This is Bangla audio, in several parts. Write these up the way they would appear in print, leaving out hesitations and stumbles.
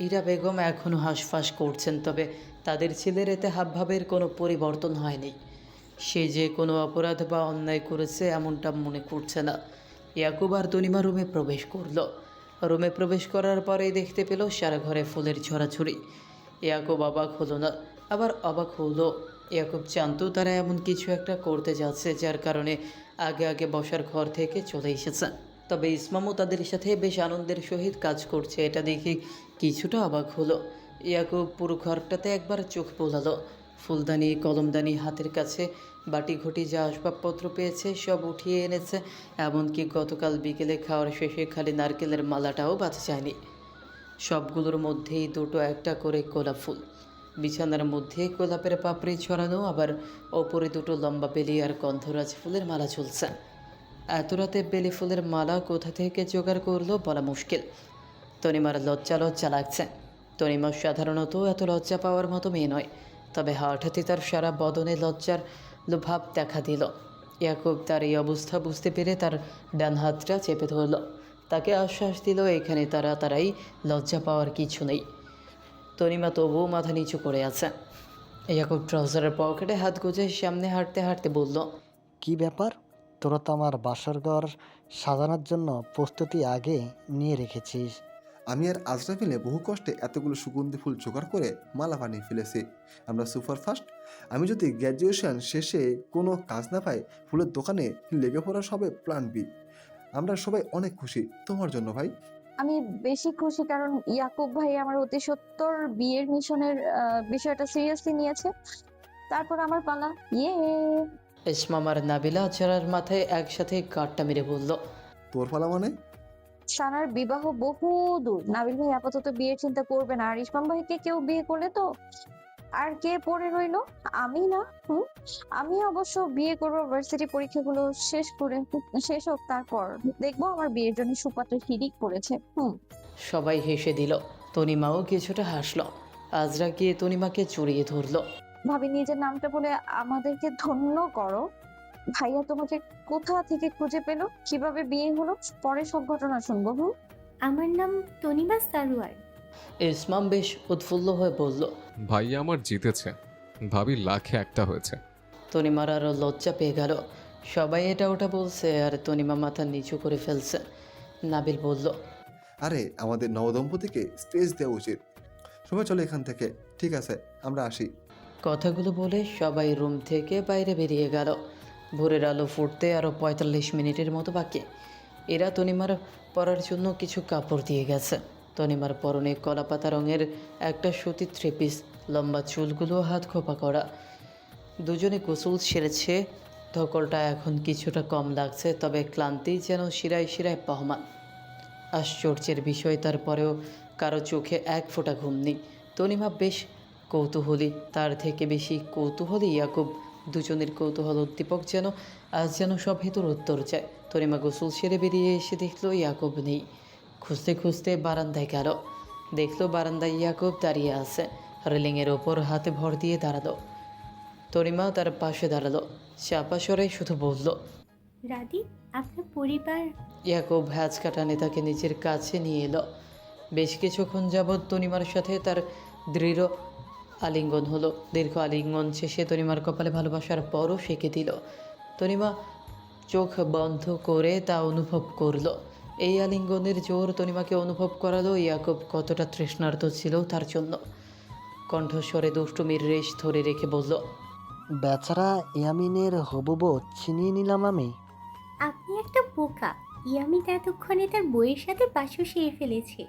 ইরা বেগম এখনও হাঁসফাঁস করছেন, তবে তাদের ছেলের এতে হাবভাবের কোনো পরিবর্তন হয়নি। সে যে কোনো অপরাধ বা অন্যায় করেছে এমনটা মনে করছে না। ইয়াকুব আর তনিমা রুমে প্রবেশ করলো। রুমে প্রবেশ করার পরেই দেখতে পেল সারা ঘরে ফুলের ছড়াছড়ি। ইয়াকুব অবাক হলো না, আবার অবাক হলো। ইয়াকুব জানতো তারা এমন কিছু একটা করতে যাচ্ছে, যার কারণে আগে আগে বসার ঘর থেকে চলে এসেছে। তবে ইসমামও তাদের সাথে বেশ আনন্দের সহিত কাজ করছে, এটা দেখে কিছুটা অবাক হলো। ইয়াকুব পুরো ঘরটাতে একবার চোখ বোলালো। ফুলদানি, কলমদানি, হাতের কাছে বাটি ঘটি যা আসবাবপত্র পেয়েছে সব উঠিয়ে এনেছে। এমনকি গতকাল বিকেলে খাওয়ার শেষে খালি নারকেলের মালাটাও বাঁচা যায়নি। সবগুলোর মধ্যেই দুটো একটা করে গোলাপ ফুল। বিছানার মধ্যে গোলাপের পাপড়ি ছড়ানো, আবার ওপরে দুটো লম্বা বেলি আর গন্ধরাজ ফুলের মালা ঝুলছে। এত রাতে বেলি ফুলের মালা কোথা থেকে জোগাড় করলো বলা মুশকিল। তনিমার লজ্জা লজ্জা লাগছে। তনিমা সাধারণত এত লজ্জা পাওয়ার মতো মেয়ে নয়, তবে হঠাৎই তার সারা বদনে লজ্জার ভাব দেখা দিল। ইয়াকুব তার এই অবস্থা বুঝতে পেরে তার ডান হাতটা চেপে ধরল। তাকে আশ্বাস দিল এখানে তারাই লজ্জা পাওয়ার কিছু নেই। তনিমা তবুও মাথা নিচু করে আছে। ইয়াকুব ট্রাউজারের পকেটে হাত গুজে সামনে হাঁটতে হাঁটতে বলল, কি ব্যাপার? তোরা তো আমার বাসর ঘর সাজানোর জন্য প্রস্তুতি আগে নিয়ে রেখেছিস। আমি আর আজরা মিলে বহু কষ্টে এতগুলো সুগন্ধি ফুল জোগাড় করে মালা বানিয়ে ফেলেছি। আমরা সুপার ফাস্ট। আমি যদি গ্র্যাজুয়েশন শেষে কোনো কাজ না পাই, ফুলের দোকানে লেগে পড়া সবে প্ল্যান বি। আমরা সবাই অনেক খুশি তোমার জন্য ভাই। আমি বেশি খুশি কারণ ইয়াকুব ভাই আমার অতি সত্বর বিয়ের মিশনের বিষয়টা সিরিয়াসলি নিয়েছে। তারপর আমার পালা। ইয়ে ইসমাম আর নাবিলা চেরার মাথায় একসাথে গাঁটটা মেরে বলল, তোর পালা মানে? সানার বিবাহ বহু দূর। নাবিল ভাই আপাতত বিয়ের চিন্তা করবে না, আর ইসমাম ভাইকে কেউ বিয়ে করলে তো আর কে পড়ে রইলো? আমি না। আমি অবশ্য বিয়ে করবো, ভার্সিটি পরীক্ষাগুলো শেষ হোক, তারপর দেখবো আমার বিয়ের জন্য সুপাত্র হিড়িক পড়েছে। সবাই হেসে দিল। তনিমাও কিছুটা হাসল। আজরা গিয়ে তনিমাকে জড়িয়ে ধরল। ভাবি নিজের নামটা বলে আমাদেরকে ধন্য করো। ভাইয়া তোমাকে কোথা থেকে খুঁজে পেলো, কিভাবে বিয়ে হলো, পরে সব ঘটনা শুনবো। আমার নাম তনিমা সারোয়ার। ইসমাম বেশ উৎফুল্ল হয়ে বলল, ভাইয়া আমার জিতেছে, ভাবি লাখে একটা হয়েছে। তনিমার আরও লজ্জা পেয়ে গেল। সবাই এটা ওটা বলছে আর তনিমা মাথা নিচু করে ফেলছে। নাবিল বলল, আরে আমাদের নবদম্পতিকে স্টেজ দেওয়া উচিত। সবাই চলে এখান থেকে। ঠিক আছে, আমরা আসি। কথাগুলো বলে সবাই রুম থেকে বাইরে বেরিয়ে গেল। ভোরের আলো ফুটতে আরও ৪৫ মিনিটের মতো বাকি। এরা তনিমার পরার জন্য কিছু কাপড় দিয়ে গেছে। তনিমার পরনে কলাপাতা রঙের একটা সুতির থ্রিপিস, লম্বা চুলগুলো হাত খোপা করা। দুজনে গোসল সেরেছে। ধকলটা এখন কিছুটা কম লাগছে, তবে ক্লান্তি যেন শিরায় শিরায় বহমান। আশ্চর্যের বিষয়, তারপরেও কারো চোখে এক ফোঁটা ঘুম নেই। তনিমা বেশ কৌতূহলী, তার থেকে বেশি কৌতূহলী ইয়াকুব। দুজনের কৌতূহল উদ্দীপক যেন সব ভেতর উত্তর যায়। তনিমা গোসল সেরে বেরিয়ে এসে দেখলো ইয়াকুব নেই। খুঁজতে খুঁজতে বারান্দায় গেল। দেখলো বারান্দায় ইয়াকুব দাঁড়িয়ে আছে, রেলিংয়ের ওপর হাতে ভর দিয়ে দাঁড়ালো। তনিমা তার পাশে দাঁড়ালো, চাপা স্বরে শুধু বলল, রাদি, আপনার পরিবার? ইয়াকুব ভ্যাজ কাটা নেতাকে নিজের কাছে নিয়ে এলো। বেশ কিছুক্ষণ যাবৎ তনিমার সাথে তার দৃঢ় আলিঙ্গন হলো। দীর্ঘ আলিঙ্গন শেষে তনিমার কপালে ভালোবাসার পরও সেঁকে দিল। তনিমা চোখ বন্ধ করে তা অনুভব করলো। এই আলিঙ্গনের জোর তনিমাকে অনুভব করালো ইয়াকুব কতটা তৃষ্ণার্ত ছিল তার জন্য। কণ্ঠস্বরে দুষ্টুমির রেশ ধরে রেখে বলল, বেচারা ইয়ামিনের হবু বউ ছিনিয়ে নিলাম আমি। আপনি একটা বোকা। ইয়ামিন এতক্ষণে তার বইয়ের সাথে বাসও সেরে ফেলেছে।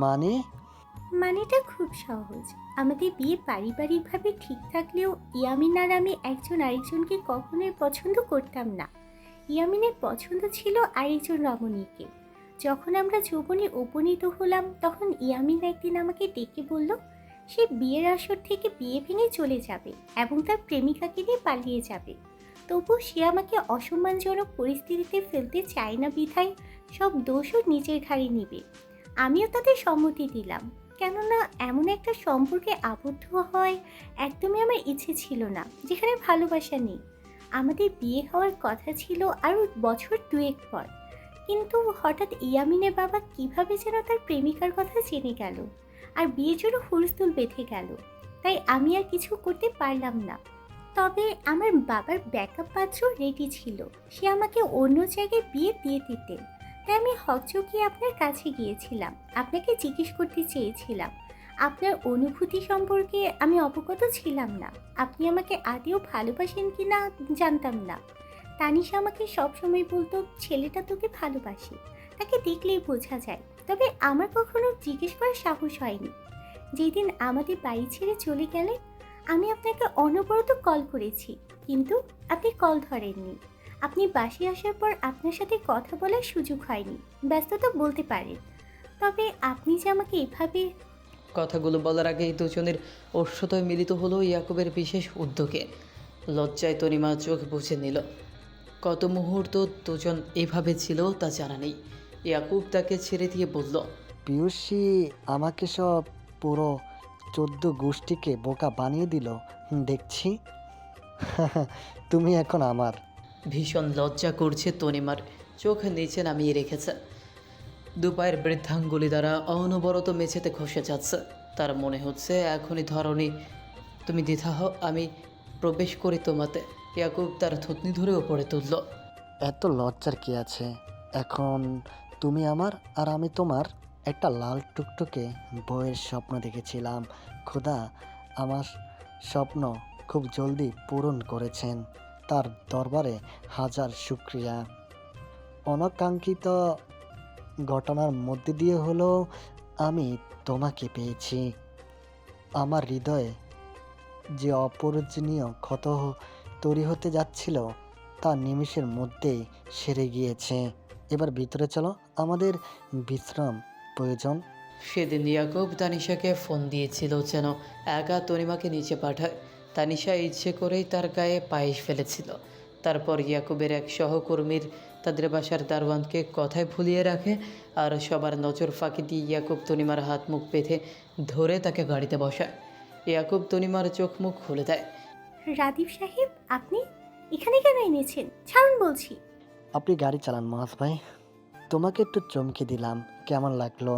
মানে? মানেটা খুব সহজ। আমাদের বিয়ে পারিবারিকভাবে ঠিক থাকলেও ইয়ামিন আর আমি একজন আরেকজনকে কখনোই পছন্দ করতাম না। ইয়ামিনের পছন্দ ছিল আরেকজন রমণীকে। যখন আমরা যৌবনে উপনীত হলাম, তখন ইয়ামিন একদিন আমাকে ডেকে বলল সে বিয়ের আসর থেকে বিয়ে ভেঙে চলে যাবে এবং তার প্রেমিকাকে নিয়ে পালিয়ে যাবে। তবু সে আমাকে অসম্মানজনক পরিস্থিতিতে ফেলতে চায় না বিধায় সব দোষও নিজের ঘাড়ে নেবে। আমিও তাদের সম্মতি দিলাম, কেননা এমন একটা সম্পর্কে আবদ্ধ হয় একদমই আমার ইচ্ছে ছিল না যেখানে ভালোবাসা নেই। আমাদের বিয়ে হওয়ার কথা ছিল আরও বছর 2 পর, কিন্তু হঠাৎ ইয়ামিনের বাবা কিভাবে যেন তার প্রেমিকার কথা জেনে গেল আর বিয়ের জন্য হুলস্থুল বেঁধে গেল। তাই আমি আর কিছু করতে পারলাম না। তবে আমার বাবার ব্যাকআপ পাত্র রেডি ছিল, সে আমাকে অন্য জায়গায় বিয়ে দিয়ে দিতেন। তাই আমি হকচকিয়ে আপনার কাছে গিয়েছিলাম, আপনাকে জিজ্ঞেস করতে চেয়েছিলাম। আপনার অনুভূতি সম্পর্কে আমি অবগত ছিলাম না। আপনি আমাকে আদেও ভালোবাসেন কি না জানতাম না। তানিশা আমাকে সবসময় বলতো, ছেলেটা তোকে ভালোবাসে, তাকে দেখলেই বোঝা যায়। তবে আমার কখনো জিজ্ঞেস করার সাহস হয়নি। যেদিন আমাদের বাড়ি ছেড়ে চলে গেলেন, আমি আপনাকে অনবরত কল করেছি, কিন্তু আপনি কল ধরেননি। আপনি বাসে আসার পর আপনার সাথে কথা বলার সুযোগ হয়নি, ব্যস্ততা বলতে পারেন। তবে আপনি যে আমাকে এভাবে... কথাগুলো বলার আগেই দুজনের অশ্বতয় মিলিত হলো ইয়াকুবের বিশেষ উদ্যোগে। লজ্জায় তনিমা চোখ বুজে নিল। কত মুহূর্ত দুজন এভাবে ছিল তা জানা নেই। ইয়াকুব তাকে ছেড়ে দিয়ে বলল, পিয়ুষী আমাকে সব পুরো 14 গোষ্ঠীকে বোকা বানিয়ে দিল দেখছি। তুমি এখন আমার। ভীষণ লজ্জা করছে তনিমার, চোখ নিচে নামিয়ে রেখেছে। দুপায়ের বৃদ্ধাঙ্গুলি দ্বারা অনবরত মেঝেতে খসে যাচ্ছে। তার মনে হচ্ছে এখনই ধরনি, তুমি দ্বিধা হও, আমি প্রবেশ করি তোমাতে। ইয়াকুব তার থুতনি ধরে ওপরে তুলল। এত লজ্জার কি আছে? এখন তুমি আমার আর আমি তোমার। একটা লাল টুকটুকে বইয়ের স্বপ্ন দেখেছিলাম, খোদা আমার স্বপ্ন খুব জলদি পূরণ করেছেন, তার দরবারে হাজার শুক্রিয়া। অনাকাঙ্ক্ষিত ঘটনার মধ্যে দিয়ে হলেও আমি তোমাকে পেয়েছি। আমার হৃদয়ে যে অপরিজনীয় ক্ষত তৈরি হতে যাচ্ছিল তা নিমেষের মধ্যেই সেরে গিয়েছে। এবার ভিতরে চলো, আমাদের বিশ্রাম প্রয়োজন। সেদিন ইয়াকুব তানিশাকে ফোন দিয়েছিল যেন একা তনিমাকে নিচে পাঠায়। তানিশা ইচ্ছে করেই তার গায়ে পায়েস ফেলেছিল। তারপর ইয়াকুবের এক সহকর্মীর তাদের বাসার দারোয়ানকে কথায় ভুলিয়ে রাখে, আর সবার নজর ফাঁকি দিয়ে ইয়াকুব তনিমার হাত মুখ বেঁধে ধরে তাকে গাড়িতে বসায়। ইয়াকুব তনিমার চোখ মুখ খুলে দেয়। রাদীপ সাহেব, আপনি এখানে কেন এনেছেন? ছাড়ুন বলছি। আপনি গাড়ি চালান মহাজ ভাই, তোমাকে একটু চমকে দিলাম, কেমন লাগলো?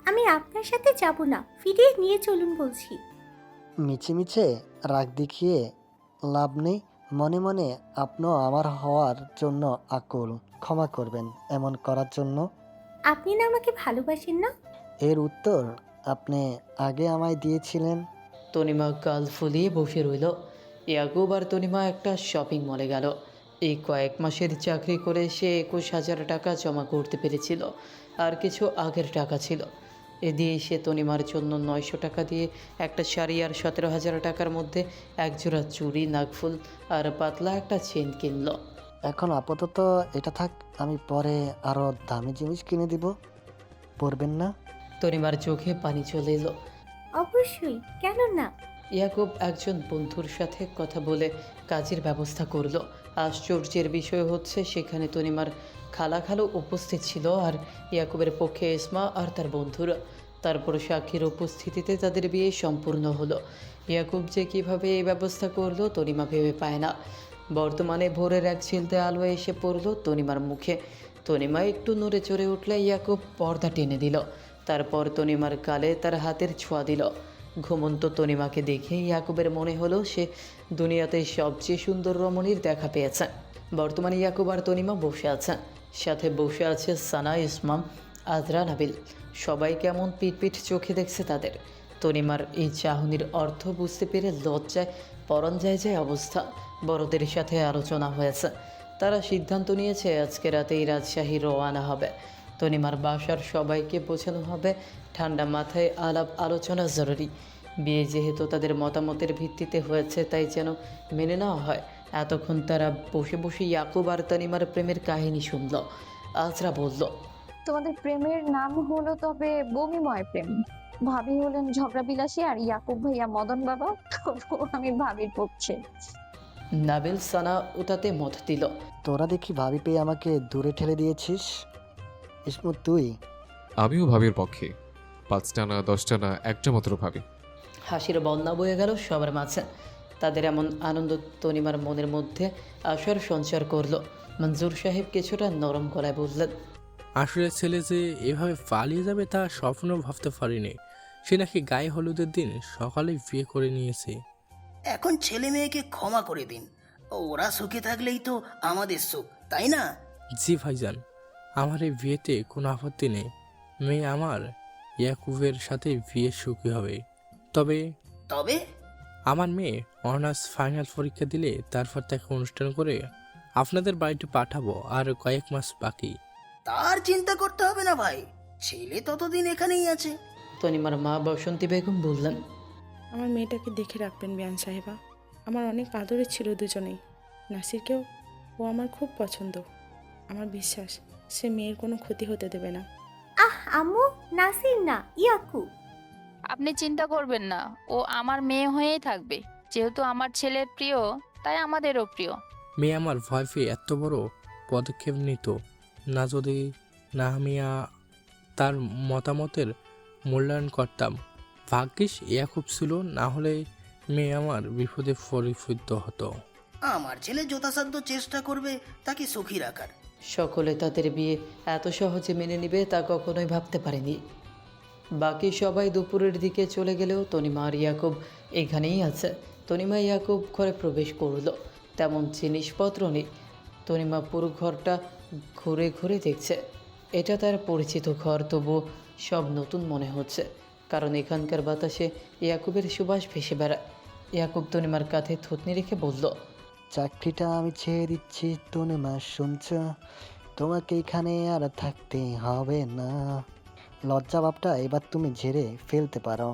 আমি আপনার সাথে যাব না, ফিরিয়ে নিয়ে চলুন বলছি। মিছে রাগ দেখিয়ে লাভ নেই। মনে মনে আপনিও আমার হওয়ার জন্য আকুল, ক্ষমা করবেন এমন করার জন্য। আপনি না আমাকে ভালোবাসেন না? এর উত্তর আপনি আগে আমায় দিয়েছিলেন। তনিমা গাল ফুলিয়ে বসে রইল। ইয়াকুব আর তনিমা একটা শপিং মলে গেল। এই কয়েক মাসের চাকরি করে সে 21,000 টাকা জমা করতে পেরেছিল, আর কিছু আগের টাকা ছিল। এ দিয়ে সে তনিমার জন্য 900 টাকা দিয়ে একটা শাড়ি আর 17,000 টাকার মধ্যে একজোড়া চুড়ি, নাকফুল আর পাতলা একটা চেন কিনল। এখন আপাতত এটা থাক, আমি পরে আরও দামি জিনিস কিনে দিব, পরবেন না? তনিমার চোখে পানি চলে এলো। অবশ্যই, কেন না। ইয়াকুব একজন বন্ধুর সাথে কথা বলে কাজের ব্যবস্থা করলো। আশ্চর্যের বিষয় হচ্ছে সেখানে তনিমার খালাখালো উপস্থিত ছিল, আর ইয়াকুবের পক্ষে এসমা আর তার বন্ধুরা। তারপর সাক্ষীর উপস্থিতিতে তাদের বিয়ে সম্পূর্ণ হলো। ইয়াকুব যে কীভাবে এই ব্যবস্থা করলো তনিমা ভেবে পায় না। বর্তমানে ভোরের এক ছিলতে আলো এসে পড়ল তনিমার মুখে। তনিমা একটু নড়ে চড়ে উঠলে ইয়াকুব পর্দা টেনে দিল। তারপর তনিমার গালে তার হাতের ছোঁয়া দিল। ঘুমন্ত তনিমাকে দেখে ইয়াকুবের মনে হলো সে দুনিয়াতে সবচেয়ে সুন্দর রমণীর দেখা পেয়েছে। বর্তমানে ইয়াকুব আর তনিমা বসে আছে, সাথে বসে আছে সানা, ইসমাম, আজরা, নাবিল। সবাই কেমন পিটপিট চোখে দেখছে তাদের। তনিমার এই চাহনির অর্থ বুঝতে পেরে লজ্জায় পরণ যায় অবস্থা। বড়দের সাথে আলোচনা হয়েছে, তারা সিদ্ধান্ত নিয়েছে আজকে রাতেই রাজশাহী রওয়ানা হবে। তনিমার বাসার সবাইকে বোঝানো হবে ঠান্ডা মাথায় আলাপ আলোচনা জরুরি। বিয়ে যেহেতু তাদের মতামতের ভিত্তিতে হয়েছে তাই যেন মেনে নেওয়া হয়। এতক্ষণ তারা বসে বসে ইয়াকুব আর তনিমার প্রেমের কাহিনী শুনল। আজরা বলল, তোমাদের প্রেমের নাম হলো তবে বমিময় প্রেম। ভাবি হলেন ঝগড়া বিলাসী আর ইয়াকুব ভাইয়া মদন বাবা। তবুও আমি ভাবির পক্ষে। নাবিল, সানা ওটাতে মত দিল। তোরা দেখি ভাবি পেয়ে আমাকে দূরে ঠেলে দিয়েছিস। ইসমু তুই? আমিও ভাবির পক্ষে। 5টা না 10টা না, একটা মাত্র ভাবি। হাসির বন্যা বয়ে গেল সবার মাঝে। তাদের এমন আনন্দ তনিমার মনের মধ্যে আশার সঞ্চার করলো। মঞ্জুর সাহেব কিছুটা নরম গলায় বললেন, আসলে ছেলে যে এভাবে পালিয়ে যাবে তা স্বপ্ন ভাবতে পারিনি। সে নাকি গায়ে হলুদের দিন সকালে বিয়ে করে নিয়েছে। এখন ছেলে মেয়েকে ক্ষমা করে দিন, ওরা সুখে থাকলেই তো আমাদের সুখ, তাই না? জি ভাইজান, আমার এই বিয়েতে কোনো আপত্তি নেই। মেয়ে আমার ইয়াকুবের সাথে বিয়ে সুখী হবে। তবে তবে আমার মেয়ে অনার্স ফাইনাল পরীক্ষা দিলে তারপর তাকে অনুষ্ঠান করে আপনাদের বাড়িতে পাঠাবো। আর কয়েক মাস বাকি। তার চিন্তা করতে হবে না ভাই, ছেলে ততদিন এখানেই আছে। তনিমার মা বসন্তী বেগম বললেন, আমার মেয়েটাকে দেখে রাখবেন বিয়ান সাহেবা। আমার অনেক আদরের ছিল দুজনেই। নাসিরকেও ও আমার খুব পছন্দ। আমার বিশ্বাস সে মেয়ের কোনো ক্ষতি হতে দেবে না। আহ আম্মু, নাসির না, ইয়াকুব। আপনি চিন্তা করবেন না, ও আমার মেয়ে হয়েই থাকবে। যেহেতু আমার ছেলের প্রিয়, তাই আমাদেরও প্রিয়। মেয়ে আমার ভয় পেয়ে এত বড় পদক্ষেপ নিত না যদি না আমি তার মতামতের মূল্যায়ন করতাম। ভাগ্যিস ইয়াকুব ছিল, না হলে মেয়ে আমার বিপদে পরিফুদ্ধ হতো। আমার ছেলে যথাসাধ্য চেষ্টা করবে তাকে সুখী রাখার। সকলে তাদের বিয়ে এত সহজে মেনে নেবে তা কখনোই ভাবতে পারেনি। বাকি সবাই দুপুরের দিকে চলে গেলেও তনিমা আর ইয়াকুব এখানেই আছে। তনিমা ইয়াকুব ঘরে প্রবেশ করলো, তেমন জিনিসপত্র নেই। তনিমা পুরো ঘরটা ঘুরে ঘুরে দেখছে। এটা তার পরিচিত ঘর, তবুও সব নতুন মনে হচ্ছে, কারণ এখানকার বাতাসে ইয়াকুবের সুবাস ভেসে বেড়ায়। ইয়াকুব তনিমার কাঁধে থুতনি রেখে বলল, চাকরিটা আমি ছেড়ে দিচ্ছি তনিমা, শুনছ? তোমাকে এখানে আর থাকতে হবে না। লজ্জা ভাবটা এবার তুমি ঝেড়ে ফেলতে পারো।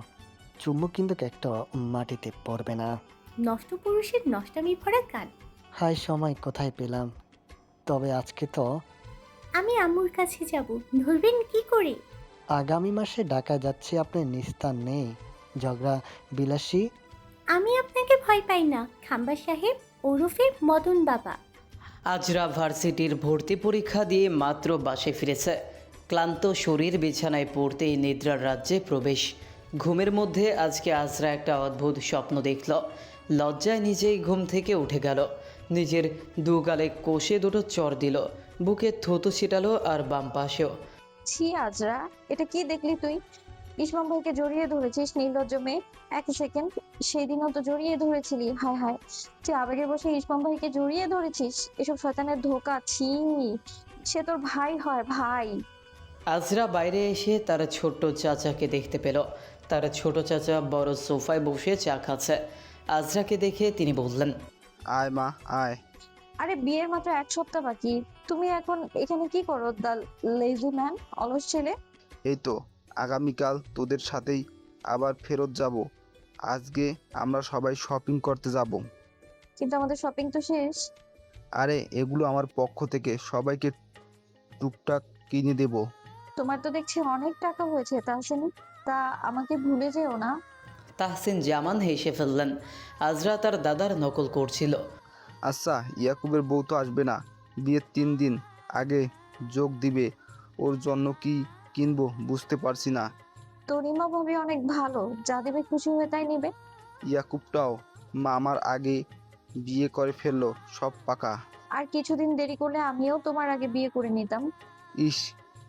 চুম্বক কিন্তু একটা মাটিতে পড়বে না। নষ্ট পুরুষের নষ্টামি ভরা কান। হাই, সময় কোথায় পেলাম? তবে আজকে তো আমি আম্মুর কাছে যাব, ধরবেন কি করে? আগামী মাসে ঢাকা যাচ্ছি, আপনি নিস্তার নেই। ঝগড়া বিলাসী। আমি আপনাকে ভয় পাই না, খাম্বা সাহেব ওরফে মদন বাবা। আজরা ভার্সিটির ভর্তি পরীক্ষা দিয়ে মাত্র বাসে ফিরেছে। ক্লান্ত শরীর বিছানায় পড়তেই নিদ্রার রাজ্যে প্রবেশ। ঘুমের মধ্যে আজকে আজরা একটা অদ্ভুত স্বপ্ন দেখল। লজ্জায় নিজেই ঘুম থেকে উঠে গেল, নিজের দু গালে কষে দুটো চড় দিল, বুকে থুতু ছিটালো আর বাম পাশেও। ছি আজরা, এটা কি দেখলি তুই? ইসমাম ভাইকে জড়িয়ে ধরেছিস, নির্লজ্জ মেয়ে। এক সেকেন্ড, সেদিনও তো জড়িয়ে ধরেছিলি। হায় হায়, তুই আবেগে বসে ইসমাম ভাইকে জড়িয়ে ধরেছিস। এসব শয়তানের ধোকা। ছি, সে তোর ভাই হয়, ভাই। আজরা বাইরে এসে তার ছোট্ট চাচাকে দেখতে পেল। তার ছোট চাচা বড় সোফায় বসে চা খাচ্ছে। আজরাকে দেখে তিনি বললেন, আয় মা আয়। আরে বিয়ের মাত্র 1 সপ্তাহ বাকি, তুমি এখন এখানে কি করো? দা লেজি ম্যান, অলস ছেলে। এই তো আগামীকাল তোদের সাথেই আবার ফেরত যাব। আজকে আমরা সবাই শপিং করতে যাব। কিন্তু আমাদের শপিং তো শেষ। আরে এগুলো আমার পক্ষ থেকে সবাইকে টুকটাক কিনে দেব। তোমার তো দেখছি অনেক টাকা হয়েছে তাহসিন, তা আমাকে ভুলে যেও না। তাহসিন জামান হেসে ফেললেন। আজরা তার দাদার নকল করছিল। আচ্ছা, ইয়াকুবের বউ তো আসবে না, বিয়ের 3 দিন আগে যোগ দিবে। ওর জন্য কি কিনবো বুঝতে পারছি না। তনিমা ভাবি অনেক ভালো, যা দেবে খুশি হয়ে তাই নেবে। ইয়াকুবটাও আমার আগে বিয়ে করে ফেললো, সব পাকা। আর কিছুদিন দেরি করলে আমিও তোমার আগে বিয়ে করে নিতাম। ইস,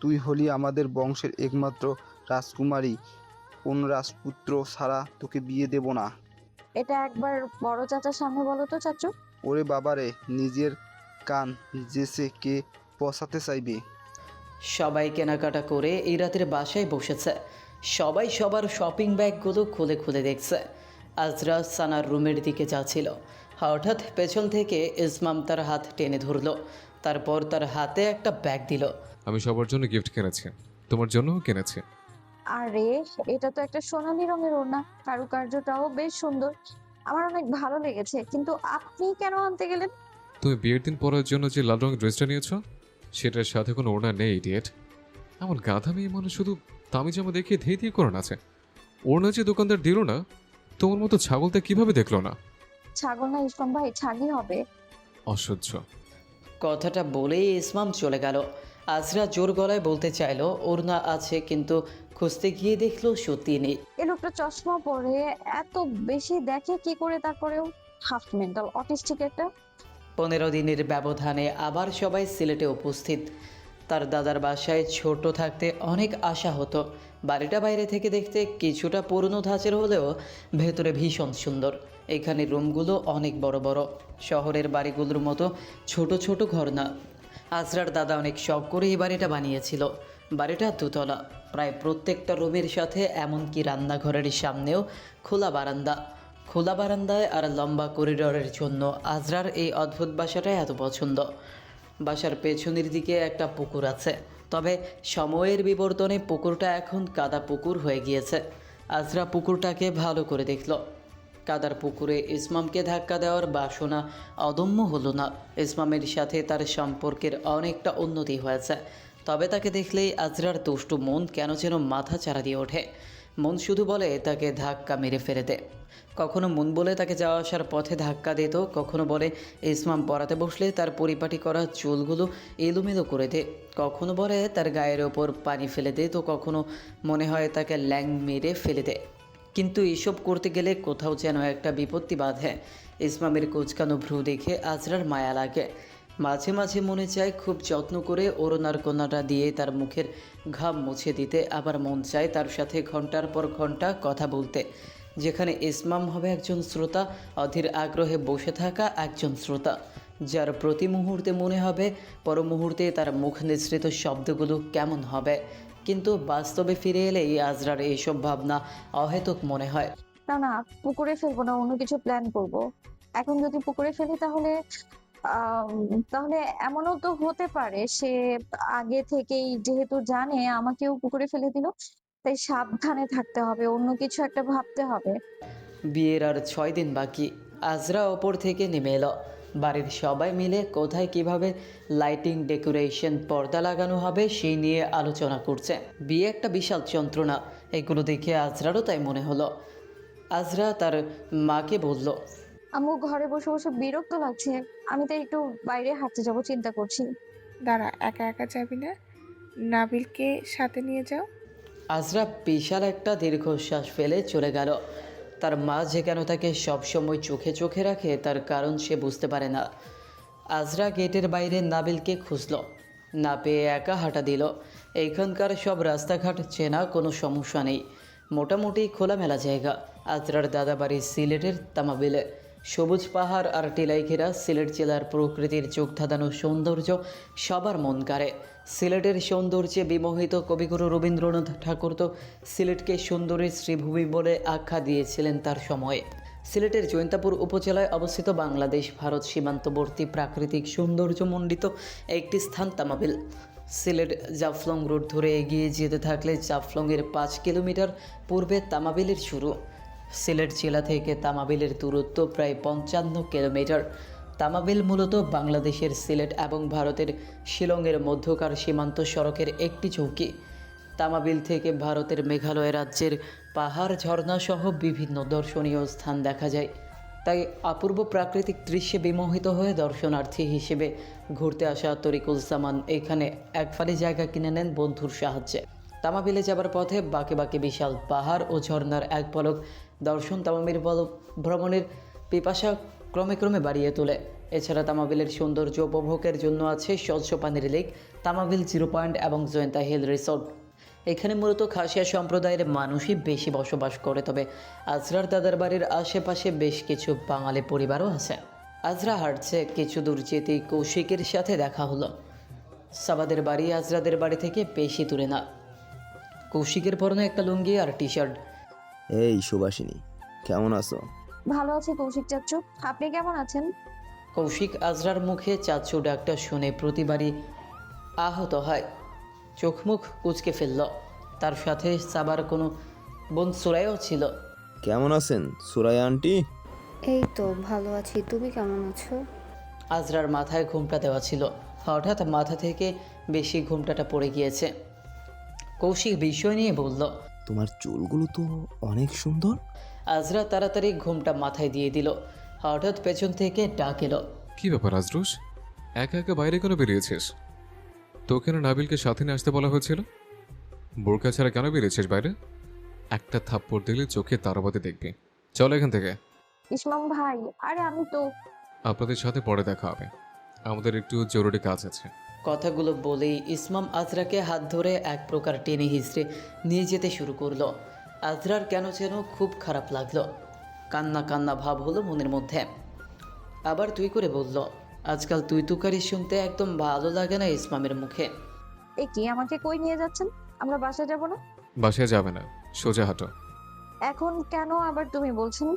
তুই হলি আমাদের বংশের একমাত্র রাজকুমারী। কোন রাজপুত্র ছাড়া তোকে বিয়ে দেব না। এটা একবার বড় চাচার সামনে বলো তো চাচু। ওরে বাবারে, নিজের কান জেসে কে পচাতে চাইবে। সবাই কেনাকাটা করে এই রাতের বাসায় বসেছে। সবাই সবার শপিং ব্যাগগুলো খুলে খুলে দেখছে। আজরা সানার রুমের দিকে যাচ্ছিল, হঠাৎ পেছন থেকে ইসমাম তার হাত টেনে ধরলো। তারপর তার হাতে একটা ব্যাগ দিল। আমি সবার জন্য গিফট কিনেছি, তোমার জন্যও কিনেছি। আরে এটা তো একটা সোনালী রঙের ওড়না, কারুকার্যটাও বেশ সুন্দর, আমার অনেক ভালো লেগেছে। কিন্তু আপনি কেন আনতে গেলেন? তুমি বিয়ের দিন পরার জন্য যে লাল রঙের ড্রেসটা নিয়েছো সেটার সাথে কোনো ওড়না নেই, ইডিয়েট। এমন গাধা মেয়ে মানুষ শুধু দামি জামা দেখিয়ে ধেয়ে দিয়ে করে নাচে। ওড়না যে দোকানদার দিল না, তোমার মতো ছাগলটা কিভাবে দেখলো না? ছাগল না ইসমাম ভাই, ছাগি হবে। অসহ্য। কথাটা বলেই ইসমাম চলে গেল। আজরা জোর গলায় বলতে চাইলো ওড়না আছে, কিন্তু খুঁজতে গিয়ে দেখলো সত্যি নেই। এ লোকটা চশমা পরে এত বেশি দেখে কি করে? তারপরেও হাফ মেন্টাল, অটিস্টিক একটা। 15 দিনের ব্যবধানে আবার সবাই সিলেটে উপস্থিত। তার দাদার বাসায় ছোট থাকতে অনেক আশা হতো, বাড়িটা বাইরে থেকে দেখতে কিছুটা পুরনো ধাঁচের হলেও ভেতরে ভীষণ সুন্দর। এখানে রুমগুলো অনেক বড় বড়, শহরের বাড়িগুলোর মতো ছোট ছোট ঘর না। আজরার দাদা অনেক শখ করে এই বাড়িটা বানিয়েছিল। বাড়িটা দুতলা, প্রায় প্রত্যেকটা রুমের সাথে এমনকি রান্নাঘরের সামনেও খোলা বারান্দা। খোলা বারান্দায় আর লম্বা করিডোরের জন্য আজরার এই অদ্ভুত বাসাটা এত পছন্দ। বাসার পেছনের দিকে একটা পুকুর আছে, তবে সময়ের বিবর্তনে পুকুরটা এখন কাদা পুকুর হয়ে গিয়েছে। আজরা পুকুরটাকে ভালো করে দেখল। কাদার পুকুরে ইসমামকে ধাক্কা দেওয়ার বাসনা অদম্য হলো না। ইসমামের সাথে তার সম্পর্কের অনেকটা উন্নতি হয়েছে, তবে তাকে দেখলেই আজরার দুষ্টু মন কেন যেন মাথা চারা দিয়ে ওঠে। মন শুধু বলে তাকে ধাক্কা মেরে ফেলে দে। কখনো মন বলে তাকে যাওয়া আসার পথে ধাক্কা দিত, কখনো বলে ইসমাম পড়াতে বসলে তার পরিপাটি করা চুলগুলো এলোমেলো করে দে, কখনো বলে তার গায়ের ওপর পানি ফেলে দে, তো কখনো মনে হয় তাকে ল্যাং মেরে ফেলে দে। কিন্তু এসব করতে গেলে কোথাও যেন একটা বিপত্তি বাঁধে। ইসমামের কোচকানো ভ্রু দেখে আজরার মায়া লাগে। মাঝে মাঝে মনে চায় খুব যত্ন করে ওড়নার কোনাটা দিয়ে তার মুখের ঘাম মুছে দিতে, আবার মন চায় তার সাথে ঘন্টার পর ঘন্টা কথা বলতে, যেখানে ইসমাম হবে একজন শ্রোতা, অধীর আগ্রহে বসে থাকা একজন শ্রোতা, যার প্রতি মুহূর্তে মনে হবে পর মুহূর্তে তার মুখ নিঃসৃত শব্দগুলো কেমন হবে। কিন্তু বাস্তবে ফিরে এলেই আজরার এইসব ভাবনা অহেতুক মনে হয়। না না, পুকুরে ফেলবো না, অন্য কিছু প্ল্যান করব। এখন যদি পুকুরে ফেলি তাহলে তাহলে এমনও তো হতে পারে সে আগে থেকেই যেহেতু জানে আমাকেও পুকুরে ফেলে দিল, তাই সাবধানে থাকতে হবে, অন্য কিছু একটা ভাবতে হবে। বিয়ের আর 6 দিন বাকি। আজরা ওপর থেকে নেমে এলো। বাড়ির সবাই মিলে কোথায় কিভাবে লাইটিং, ডেকোরেশন, পর্দা লাগানো হবে সেই নিয়ে আলোচনা করছে। বিয়ে একটা বিশাল যন্ত্রণা, এগুলো দেখে আজরারও তাই মনে হলো। আজরা তার মাকে বলল, আম্মু, ঘরে বসে বসে বিরক্ত লাগছে, আমি তাই একটু বাইরে হাঁটতে যাব চিন্তা করছি। দাঁড়া, একা একা যাবি না, নাবিলকে সাথে নিয়ে যাও। আজরা বিশাল একটা দীর্ঘশ্বাস ফেলে চলে গেল। তার মা যে কেন তাকে সবসময় চোখে চোখে রাখে তার কারণ সে বুঝতে পারে না। আজরা গেটের বাইরে নাবিলকে খুঁজল, না পেয়ে একা হাঁটা দিল। এইখানকার সব রাস্তাঘাট চেনা, কোনো সমস্যা নেই, মোটামুটি খোলামেলা জায়গা। আজরার দাদা বাড়ি সিলেটের তামাবিলে। সবুজ পাহাড় আর টিলাই ঘেরা সিলেট জেলার প্রকৃতির চোখ ধাঁধানো সৌন্দর্য সবার মন কাড়ে। সিলেটের সৌন্দর্যে বিমোহিত কবিগুরু রবীন্দ্রনাথ ঠাকুর তো সিলেটকে সুন্দরীর শ্রীভূমি বলে আখ্যা দিয়েছিলেন তার সময়ে। সিলেটের জৈন্তাপুর উপজেলায় অবস্থিত বাংলাদেশ ভারত সীমান্তবর্তী প্রাকৃতিক সৌন্দর্যমণ্ডিত একটি স্থান তামাবিল। সিলেট জাফলং রোড ধরে এগিয়ে যেতে থাকলে জাফলংয়ের 5 কিলোমিটার পূর্বে তামাবিলের শুরু। সিলেট জেলা থেকে তামাবিলের দূরত্ব প্রায় 55 কিলোমিটার। তামাবিল মূলত বাংলাদেশের সিলেট এবং ভারতের শিলংয়ের মধ্যকার সীমান্ত সড়কের একটি চৌকি। তামাবিল থেকে ভারতের মেঘালয় রাজ্যের পাহাড়, ঝর্ণা সহ বিভিন্ন দর্শনীয় স্থান দেখা যায়। তাই অপূর্ব প্রাকৃতিক দৃশ্যে বিমোহিত হয়ে দর্শনার্থী হিসেবে ঘুরতে আসা তরিকুল সামান এখানে এক ফালি জায়গা কিনে নেন বন্ধুর সাহায্যে। তামাবিলে যাবার পথে বাঁকে বাঁকে বিশাল পাহাড় ও ঝর্ণার এক পলক দর্শন তামাবিল ভ্রমণের পিপাসা ক্রমে ক্রমে বাড়িয়ে তোলে। এছাড়া তামাবিলের সৌন্দর্য উপভোগের জন্য আছে স্বচ্ছ পানির লেক, তামাবিল 0 পয়েন্ট এবং জয়ন্তা হিল রিসোর্ট। এখানে মূলত খাসিয়া সম্প্রদায়ের মানুষই বেশি বসবাস করে, তবে আজরার দাদার বাড়ির আশেপাশে বেশ কিছু বাঙালি পরিবারও আছে। আজরা হাঁটছে, কিছু দূর যেতেই কৌশিকের সাথে দেখা হলো। সাবাদের বাড়ি আজরাদের বাড়ি থেকে বেশি দূরে না। কৌশিকের পরনে একটা লুঙ্গি আর টি শার্ট। এই সুবাসিনী, কেমন আছো? ভালো আছি কৌশিক চাচু, আপনি কেমন আছেন? কৌশিক আজরার মুখে চাচু ডাকটা শুনে প্রতিবারই আহত হয়, চোখ মুখ কুঁচকে ফেলল। তার সাথে সাবার কোনো বোন সুরাইও ছিল। কেমন আছেন সুরাইয়া আন্টি? এই তো ভালো আছি, তুমি কেমন আছো? আজরার মাথায় ঘুমটা দেওয়া ছিল, হঠাৎ মাথা থেকে বেশি ঘুমটাটা পড়ে গিয়েছে। কৌশিক বিষয় নিয়ে বলল, তোমার চুলগুলো তো অনেক সুন্দর। আজরা তাড়াতাড়ি ঘুমটা মাথায় দিয়ে দিল। হঠাৎ পেছন থেকে ডাক এলো, কি ব্যাপার আজরুস, একা একা বাইরে কেন বেরিয়েছিস? তোকে না নাবিলকে সাথে নিয়ে আসতে বলা হয়েছিল? বোরকা ছাড়া কেন বেরিয়েছিস বাইরে? একটা থাপ্পড় দিলে চোখে তারাবাতি দেখবি। চল এখান থেকে। ইসমাম ভাই, আরে আমি তো। আপনাদের সাথে পরে দেখা হবে, আমাদের একটু জরুরি কাজ আছে। কথাগুলো বলেই ইসমাম আজরাকে হাত ধরে এক প্রকার টেনে হিঁচড়ে নিয়ে যেতে শুরু করলো। আজরার কেন যেন খুব খারাপ লাগলো, কান্না কান্না ভাব হলো মনের মধ্যে। আবার তুই করে বলল, আজকাল তুই তুকারি শুনতে একদম ভালো লাগে না ইসমামের মুখে। এ কি, আমাকে কই নিয়ে যাচ্ছেন? আমরা বাসায় যাব না? বাসায় যাবে না, সোজা হাঁটো। এখন কেন আবার তুমি বলছেন?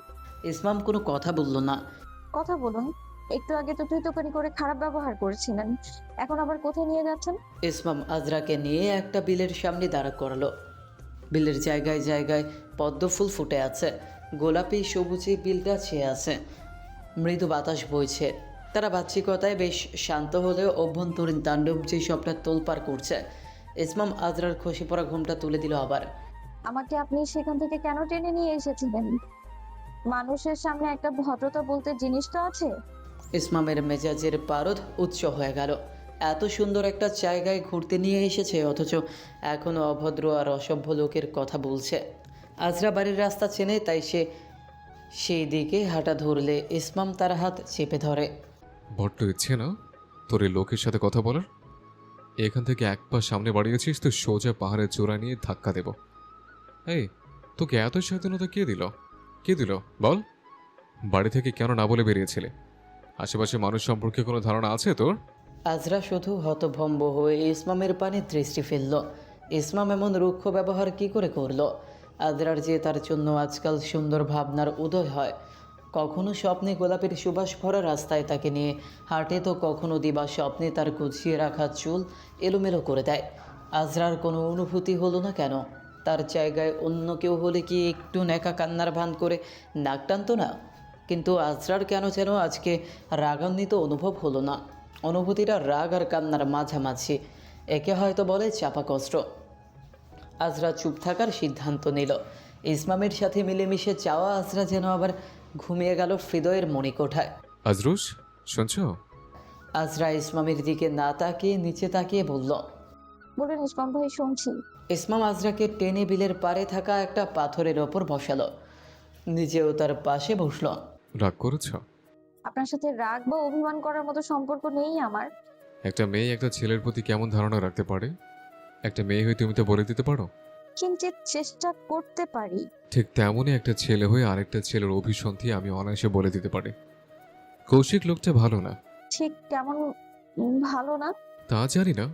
ইসমাম কোনো কথা বলল না। কথা বলুন। একটু আগে তো তুই তোকারি করে খারাপ ব্যবহার করেছিলেন, এখন আবার কোথায় নিয়ে যাচ্ছেন? ইসমাম আজরাকে নিয়ে একটা বিলের সামনে দাঁড়া করালো। বিলের জায়গায় জায়গায় পদ্ম ফুল ফুটে আছে, গোলাপি সবুজে বিলটা ছেয়ে আছে, মৃদু বাতাস বইছে। তারা বাহ্যিকতায় বেশ শান্ত হলেও অভ্যন্তরীণ তাণ্ডব যে সবটা তোলপাড় করছে। ইসমাম আজরার খসে পড়া ঘুমটা তুলে দিল আবার। আমাকে আপনি সেখান থেকে কেন টেনে নিয়ে এসেছিলেন? মানুষের সামনে একটা ভদ্রতা বলতে জিনিস তো আছে। ইসমামের মেজাজের পারদ উচ্চ হয়ে গেল। এত সুন্দর একটা জায়গায় ঘুরতে নিয়ে এসেছে, অথচ এখনও অভদ্র আর অসভ্য লোকের কথা বলছে। আজরা বাড়ির রাস্তা চেনে, তাই সে সেই দিকে হাঁটা ধরলে ইসমাম তার হাত চেপে ধরে। বড্ড ইচ্ছে না তোর এই লোকের সাথে কথা বলার? এখান থেকে এক পা সামনে বাড়িয়েছিস তো সোজা পাহাড়ের চূড়া নিয়ে ধাক্কা দেব। এই, তোকে এত স্বাধীনতা কে দিল? কে দিল বল? বাড়ি থেকে কেন না বলে বেরিয়েছিলে? আশেপাশে মানুষ সম্পর্কে কোনো ধারণা আছে তোর? আজরা শুধু হতভম্ব হয়ে ইসমামের পানে দৃষ্টি ফেলল। ইসমাম এমন রুক্ষ ব্যবহার কি করে করলো? আজরার যে তার জন্য আজকাল সুন্দর ভাবনার উদয় হয়। কখনো স্বপ্নে গোলাপের সুবাস ভরা রাস্তায় তাকে নিয়ে হাঁটে, তো কখনো দিবা স্বপ্নে তার গুছিয়ে রাখা চুল এলোমেলো করে দেয়। আজরার কোনো অনুভূতি হলো না কেন? তার জায়গায় অন্য কেউ হলে কি একটু নেকা কান্নার ভান করে নাক টানতো না? কিন্তু আজরার কেন যেন আজকে রাগান্বিত অনুভব হলো না। অনুভূতিটা রাগ আর কান্নার মাঝামাঝি, একে হয়তো বলে চাপা কষ্ট। আজরা চুপ থাকার সিদ্ধান্ত নিল। ইসমামের সাথে মিলেমিশে চাওয়া আজরা যেন আবার ঘুমিয়ে গেল হৃদয়ের মণিকোঠায়। আজরুস, শুনছ? আজরা ইসমামের দিকে না তাকিয়ে নিচে তাকিয়ে বলল, বলুন ইসমাম ভাই, শুনছি। ইসমাম আজরাকে টেনে বিলের পাড়ে থাকা একটা পাথরের ওপর বসালো, নিজেও তার পাশে বসল। রাগ করেছ? আপনার সাথে রাগ বা অভিমান করার মতো সম্পর্ক নেই আমার। একটা মেয়ে একটা ছেলের প্রতি কেমন ধারণা রাখতে পারে, একটা মেয়ে হয়ে তুমি তো বলে দিতে পারো। কিঞ্চিত চেষ্টা করতে পারি। ঠিক তেমনই একটা ছেলে হয়ে আরেকটা ছেলের অভিসন্ধি আমি অনায়াসে বলে দিতে পারি। কৌশিক লোকটা ভালো না। ঠিক কেমন ভালো না? তা জানি না,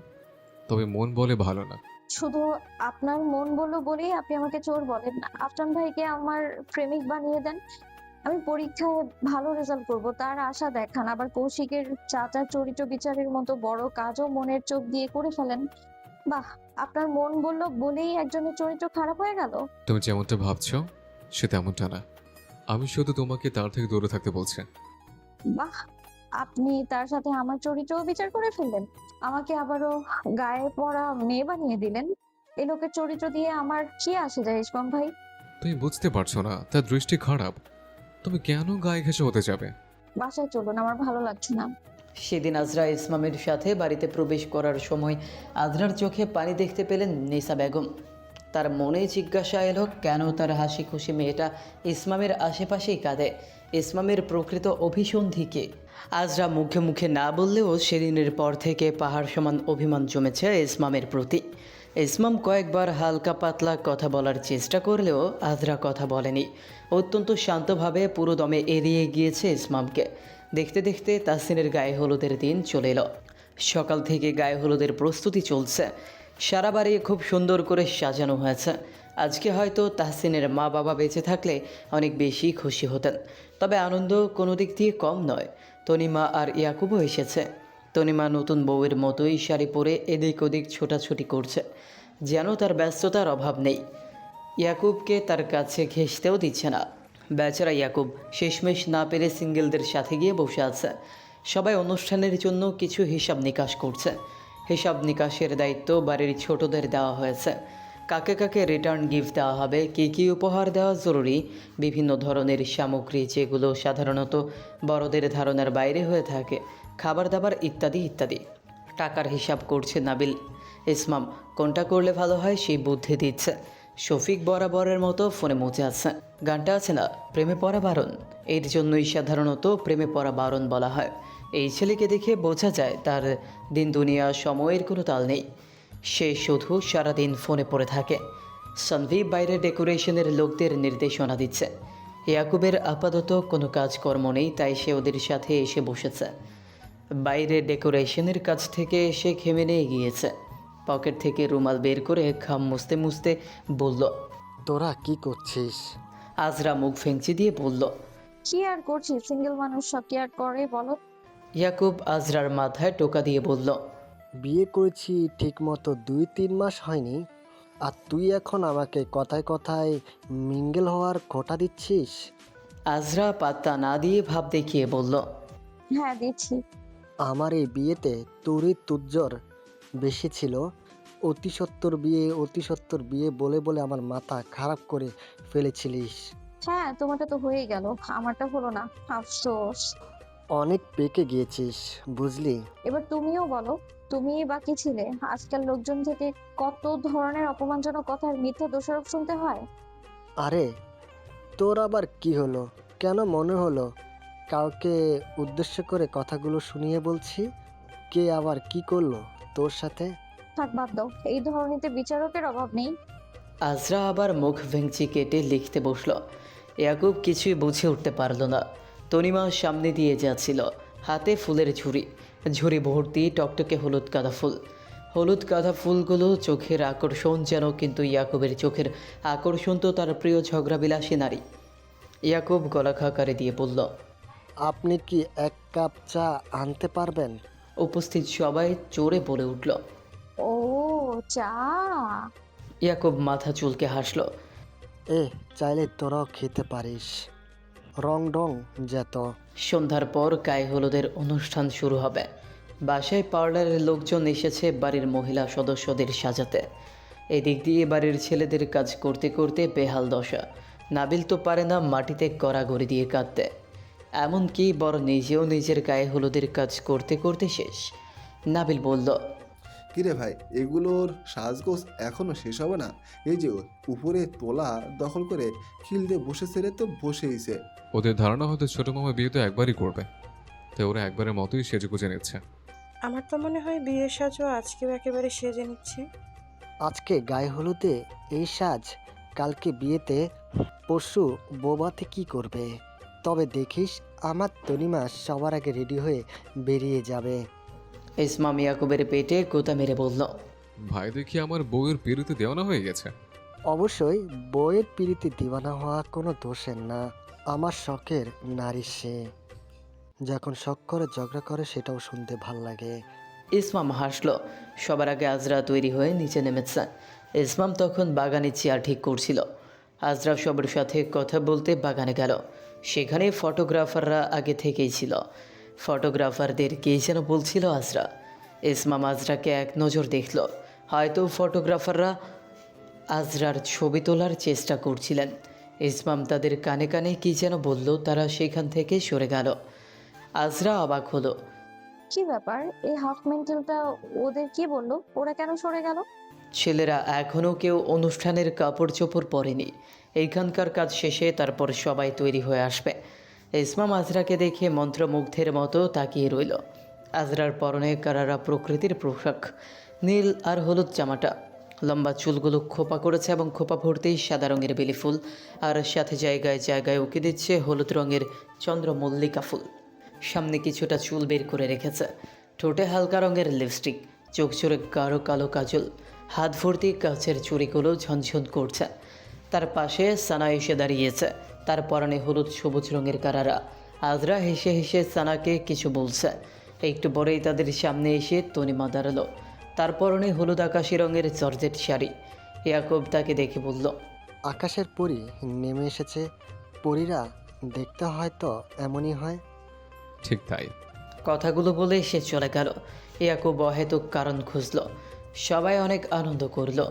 তবে মন বলে ভালো না। শুধু আপনার মন বললো বলেই আপনি আমাকে চোর বলেন না। আফটান ভাইকে আমার প্রেমিক বানিয়ে দেন, আমি পরীক্ষায় ভালো রেজাল্ট করব তার আশা দেখান। আবার কৌশিকের চাচার চরিত্র বিচারের মতো বড় কাজও মনের চোখ দিয়ে করে ফেলেন। বাহ, আপনার মন বললো বলেই একজনের চরিত্র খারাপ হয়ে গেল? তুমি যেমনটা ভাবছো সে তেমনটা না। আমি শুধু তোমাকে তার থেকে দূরে থাকতে বলছি। বাহ, আপনি তার সাথে আমার চরিত্রও বিচার করে ফেললেন, আমাকে আবারও গায়ে পড়া মেয়ে বানিয়ে দিলেন। এই লোকের চরিত্র দিয়ে আমার কি আসে যায় ইসমাম ভাই? তুমি বুঝতে পারছো না, তার দৃষ্টি খারাপ। তুমি কেন গায়ে ঘেঁষে হতে যাবে? বাসায় চলুন, আমার ভালো লাগছে না। সেদিন আজরা ইসমামের সাথে বাড়িতে প্রবেশ করার সময় আজরার চোখে পানি দেখতে পেলেন নিসা বেগম। তার মনে জিজ্ঞাসা এলো, কেন তার হাসি খুশি মেয়েটা ইসমামের আশেপাশেই কাঁদে? ইসমামের প্রকৃত অভিসন্ধি কে? আজরা মুখে মুখে না বললেও সেদিনের পর থেকে পাহাড় সমান অভিমান জমেছে ইসমামের প্রতি। ইসমাম কয়েকবার হালকা পাতলা কথা বলার চেষ্টা করলেও আজরা কথা বলেনি। অত্যন্ত শান্তভাবে পুরো দমে এড়িয়ে গিয়েছে ইসমামকে। দেখতে দেখতে তাহসিনের গায়ে হলুদের দিন চলে এলো। সকাল থেকে গায়ে হলুদের প্রস্তুতি চলছে। সারা বাড়ি খুব সুন্দর করে সাজানো হয়েছে। আজকে হয়তো তাহসিনের মা বাবা বেঁচে থাকলে অনেক বেশি খুশি হতেন, তবে আনন্দ কোনো দিক দিয়ে কম নয়। তনিমা আর ইয়াকুবও এসেছে। তনিমা নতুন বউয়ের মতোই শাড়ি পরে এদিক ওদিক ছোটাছুটি করছে, যেন তার ব্যস্ততার অভাব নেই। ইয়াকুবকে তার কাছে ঘেঁষতেও দিচ্ছে না। বেচারা ইয়াকুব শেষমেশ না পেরে সিঙ্গেলদের সাথে গিয়ে বসে আছে। সবাই অনুষ্ঠানের জন্য কিছু হিসাব নিকাশ করছে। হিসাব নিকাশের দায়িত্ব বাড়ির ছোটদের দেওয়া হয়েছে। কাকে কাকে রিটার্ন গিফট দেওয়া হবে, কী কী উপহার দেওয়া জরুরি, বিভিন্ন ধরনের সামগ্রী যেগুলো সাধারণত বড়দের ধারণার বাইরে হয়ে থাকে, খাবার দাবার ইত্যাদি ইত্যাদি। টাকার হিসাব করছে নাবিল। ইসমাম কোনটা করলে ভালো হয় সেই বুদ্ধি দিচ্ছে। শফিক বরাবরের মতো ফোনে মুছে আছে। গানটা আছে না, প্রেমে পড়া বারণ, এর জন্যই সাধারণত প্রেমে পড়া বারণ বলা হয়। এই ছেলেকে দেখে বোঝা যায় তার দিন দুনিয়া সময়ের কোনো তাল নেই। সে শুধু সারাদিন ফোনে পড়ে থাকে। সানভি বাইরে ডেকোরেশনের লোকদের নির্দেশনা দিচ্ছে। ইয়াকুবের আপাতত কোনো কাজকর্ম নেই, তাই সে ওদের সাথে এসে বসেছে। বাইরে ডেকোরেশনের কাজ থেকে এসে খেমে নিয়ে গিয়েছে। পকেট থেকে রুমাল বের করে ঘাম মুছতে মুছতে বলল। তোরা কি করছিস? আজরা মুখ ভেঙচি দিয়ে বলল। কি আর করছি, সিঙ্গেল মানুষ সব কি আর করে বলো। ইয়াকুব আজরার মাথায় টোকা দিয়ে বলল। বিয়ে করেছি ঠিক মতো 2-3 মাস হয়নি, আর তুই এখন আমাকে কথায় কথায় মিঙ্গেল হওয়ার খোঁটা দিচ্ছিস? আজরা পাত্তা না দিয়ে ভাব দেখিয়ে বলল। হ্যাঁ দিচ্ছি। আমার এই বিয়েতে তোরই তুজ্জর বেশি ছিল। অতি সত্তর বিয়ে বলে বলে আমার মাথা খারাপ করে ফেলেছিলিস। হ্যাঁ তোমারটা তো হয়ে গেল, আমারটা হলো না, আফসোস। অনেক পেকে গিয়েছিস বুঝলি। এবার তুমিও বলো, তুমিই বাকি ছিলে। আজকাল লোকজন থেকে কত ধরনের অপমানজনক কথার মিথ্যা দোষারোপ শুনতে হয়। আরে তোর আবার কি হলো? কেন মনে হলো কাউকে উদ্দেশ্য করে কথাগুলো শুনিয়ে বলছি? কে আবার কি করলো তোর সাথে? থাক বাদ দাও, এই ধরনেতে বিচারকের অভাব নেই। আজরা আবার মুখ ভেঙচি কেটে লিখতে বসলো। ইয়াকুব কিছুই বুঝে উঠতে পারল না। তনিমা সামনে দিয়ে যাচ্ছিল, হাতে ফুলের ঝুড়ি ভর্তি টকটকে হলুদ গাঁদা ফুল। হলুদ গাঁদা ফুলগুলো চোখের আকর্ষণ যেন, কিন্তু ইয়াকুবের চোখের আকর্ষণ তো তার প্রিয় ঝগড়াবিলাসী নারী। ইয়াকুব গলা খাকারে দিয়ে বলল। আপনি কি 1 কাপ চা আনতে পারবেন? উপস্থিত সবাই জোরে বলে উঠল। ও চা। ইয়াকুব মাথা চুলকে হাসল। চাইলে তোরাও খেতে পারিস। রং ডং যেত। সন্ধ্যার পর গায়ে হলুদের অনুষ্ঠান শুরু হবে। বাসায় পার্লারের লোকজন এসেছে বাড়ির মহিলা সদস্যদের সাজাতে। এদিক দিয়ে বাড়ির ছেলেদের কাজ করতে করতে বেহাল দশা। নাবিল তো পারে না মাটিতে গড়াগড়ি দিয়ে কাঁদতে, এমনকি বড় নিজেও নিজের গায়ে হলুদের কাজ করতে করতে শেষ। নাবিল বলল। কিরে ভাই, এগুলোর সাজগোজ এখনো শেষ হবে না? এই যে উপরে তোলা দখল করে খিলতে বসেছে রে, তো বসেইছে। ওদের ধারণা হয়তো ছোট মামা বিয়ে তো একবারই করবে, তাই ওরা একবারের মতোই সেজে গুজে নিচ্ছে। আমার তো মনে হয় বিয়ের সাজও আজকেও একেবারে সেজে নিচ্ছে। আজকে গায়ে হলুদে এই সাজ, কালকে বিয়েতে, পরশু বোবাতে কি করবে? তবে দেখিস আমার তনিমা সবার আগে রেডি হয়ে বেরিয়ে যাবে। ইসমাম ইয়াকুবের পেটে কোতা মেরে বলল। ভাই দেখি আমার বউয়ের পিড়িতে দেওয়ানা হয়ে গেছে। অবশ্যই বইয়ের পিড়িতে দিওয়ানা হওয়া কোনো দোষের না। আমার শখের নারী সে, যখন শখ করে ঝগড়া করে সেটাও শুনতে ভাল লাগে। ইসমাম হাসলো। সবার আগে আজরা তৈরি হয়ে নিচে নেমেছে। ইসমাম তখন বাগানে চেয়ার ঠিক করছিল। আজরা সবার সাথে কথা বলতে বাগানে গেল। সেখানে ফটোগ্রাফাররা আগে থেকেই ছিল। ফটোগ্রাফারদের কে যেন বলছিল আজরা। ইসমাম আজরাকে এক নজর দেখল। হয়তো ফটোগ্রাফাররা আজরার ছবি তোলার চেষ্টা করছিলেন। ইসমাম তাদের কানে কানে কী যেন বলল, তারা সেখান থেকে সরে গেল। আজরা অবাক হলো। কি ব্যাপার, এই হাফ মেন্টালটা ওদের কি বললো? ওরা কেন সরে গেল? ছেলেরা এখনও কেউ অনুষ্ঠানের কাপড় চোপড় পরেনি। এইখানকার কাজ শেষে তারপর সবাই তৈরি হয়ে আসবে। ইসমাম আজরাকে দেখে মন্ত্রমুগ্ধের মতো তাকিয়ে রইল। আজরার পরনে কারারা প্রকৃতির পোশাক, নীল আর হলুদ জামাটা। লম্বা চুলগুলো খোপা করেছে এবং খোপা ভর্তি সাদা রঙের বেলি ফুল, আর সাথে জায়গায় জায়গায় উঁকি দিচ্ছে হলুদ রঙের চন্দ্রমল্লিকা ফুল। সামনে কিছুটা চুল বের করে রেখেছে, ঠোঁটে হালকা রঙের লিপস্টিক, চোখ জোরে গাঢ় কালো কাজল, হাত ভর্তি কাচের চুড়িগুলো ঝনঝন করছে। তার পাশে সানা এসে দাঁড়িয়েছে, তার পরনে হলুদ সবুজ রঙের কারারা। আজরা হেসে হেসে সানাকে কিছু বলছে। একটু পরেই তাদের সামনে এসে তনিমা দাঁড়ালো। তার পরনে হলুদ আকাশি রঙের জর্জেট শাড়ি। ইয়াকুব তাকে দেখে বলল। আকাশের পরী নেমে এসেছে। পরীরা দেখতে হয়তো এমনই হয়। ঠিক তাই। কথাগুলো বলে সে চলে গেল। ইয়াকুব অহেতুক কারণ খুঁজল। সবাই অনেক আনন্দ করলো।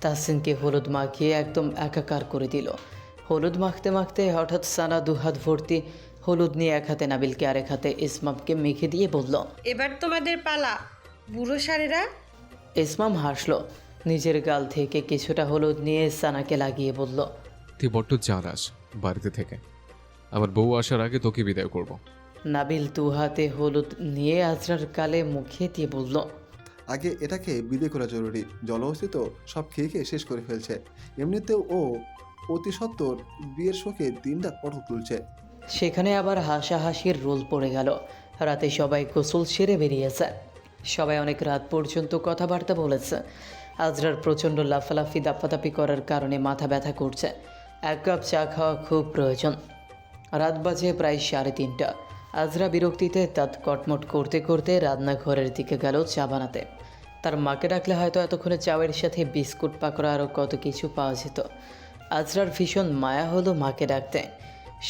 তাসিনকে হলুদ মাখিয়ে একদম একাকার করে দিল। হলুদ মাখতে মাখতে হঠাৎ সানা 2 হাত ভর্তি হলুদ নিয়ে এক হাতে নাবিলকে আর এক হাতে ইসমামকে মেখে দিয়ে বলল, এবার তোমাদের পালা, বুড়ো ষাঁড়েরা। ইসমাম হাসলো। নিজের গাল থেকে কিছুটা হলুদ নিয়ে সানাকে লাগিয়ে বলল, তুই বড্ড জ্বালাস বাড়িতে থেকে। আমার বউ আসার আগে তোকে বিদায় করব। নাবিল দু হাতে হলুদ নিয়ে আজরার গালে মুখে দিয়ে বলল, আগে এটাকে বিদে করা জরুরি। জলহস্তি তো সব খেয়ে খেয়ে শেষ করে ফেলছে। এমনিতেও ও অতি সত্বর বিয়ের শোকে দিনরাত পটল তুলছে। সেখানে আবার হাসাহাসির রোল পড়ে গেল। রাতে সবাই গোসল সেরে বেরিয়েছে। সবাই অনেক রাত পর্যন্ত কথাবার্তা বলেছে। আজরার প্রচণ্ড লাফালাফি দাপাদাপি করার কারণে মাথা ব্যথা করছে। এক কাপ চা খাওয়া খুব প্রয়োজন। রাত বাজে প্রায় 3:30। আজরা বিরক্তিতে দাঁত কটমট করতে করতে রান্নাঘরের দিকে গেল চা বানাতে। তার মাকে ডাকলে হয়তো এতক্ষণে চায়ের সাথে বিস্কুট পাকোড়া আরও কত কিছু পাওয়া যেত। আজরার ভীষণ মায়া হলো মাকে ডাকতে।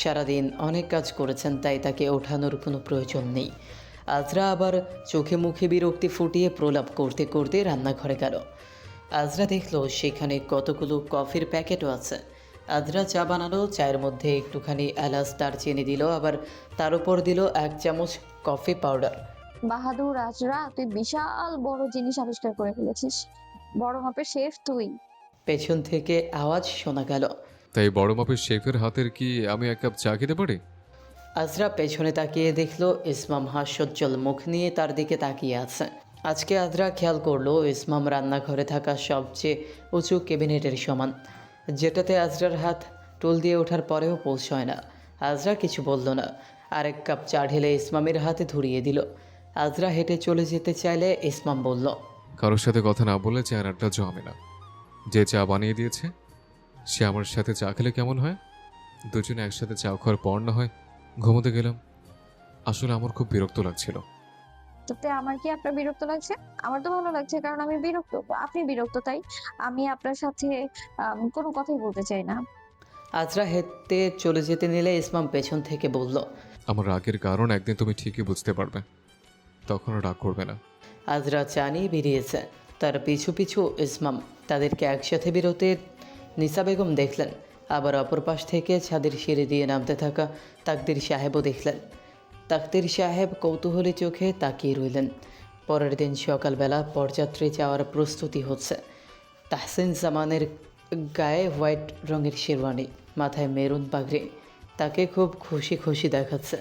সারাদিন অনেক কাজ করেছেন, তাই তাকে ওঠানোর কোনো প্রয়োজন নেই। আজরা আবার চোখে মুখে বিরক্তি ফুটিয়ে প্রলাপ করতে করতে রান্নাঘরে গেল। আজরা দেখলো সেখানে কতগুলো কফির প্যাকেটও আছে। আজরা চা বানালো, চায়ের মধ্যে একটুখানি এলাচ দারচিনি দিল, আবার তার উপর দিল 1 চামচ কফি পাউডার। বাহাদুর আজরা, তুই বিশাল বড় জিনিস আবিষ্কার করে ফেলেছিস। বড় মাপের শেফ তুই। পেছন থেকে আওয়াজ শোনা গেল। তাই বড় মাপের শেফের হাতের কি আমি 1 কাপ চা খেতে পারি? আজরা পেছনে তাকিয়ে দেখলো ইসমাম হাস্যোজ্জ্বল মুখ নিয়ে তার দিকে তাকিয়ে আছে। আজকে আজরা খেয়াল করলো ইসমাম রান্নাঘরে থাকা সবচেয়ে উঁচু ক্যাবিনেটের সমান, যেটাতে আজরার হাত টুল দিয়ে ওঠার পরেও পৌঁছয় না। আজরা কিছু বলল না। 1 কাপ চা ঢেলে ইসমামের হাতে ধরিয়ে দিল। আজরা হেঁটে চলে যেতে চাইলে ইসমাম বলল, কারোর সাথে কথা না বলে চায়ের আড্ডা জমে না। যে চা বানিয়ে দিয়েছে সে আমার সাথে চা খেলে কেমন হয়? দুজনে একসাথে চা খাওয়ার পর না হয় ঘুমোতে গেলাম। আসলে আমার খুব বিরক্ত লাগছিল। তাতে আমার কি আপনার বিরক্ত লাগছে? আমার তো ভালো লাগছে, কারণ আমি বিরক্ত, আপনি বিরক্ত, তাই আমি আপনার সাথে কোনো কথাই বলতে চাই না। আজরা হেঁটে চলে যেতে নিলে ইসমাম পেছন থেকে বলল, আমার রাগের কারণ একদিন তুমি ঠিকই বুঝতে পারবে, তখন আর রাগ করবে না। আজরা চা নিয়ে বেরিয়েছে। তার পিছু পিছু ইসমাম। তাদেরকে একসাথে বেরোতে নিসা বেগম দেখলেন। আবার অপর পাশ থেকে ছাদের সিঁড়ি দিয়ে নামতে থাকা তাকদির সাহেবও দেখলেন। তাকদির সাহেব কৌতূহলী চোখে তাকিয়ে রইলেন। পরের দিন সকালবেলা বরযাত্রী যাওয়ার প্রস্তুতি হচ্ছে। তাহসিন জামানের গায়ে হোয়াইট রঙের শেরওয়ানি, মাথায় মেরুন পাগড়ি। তাকে খুব খুশি খুশি দেখাচ্ছে,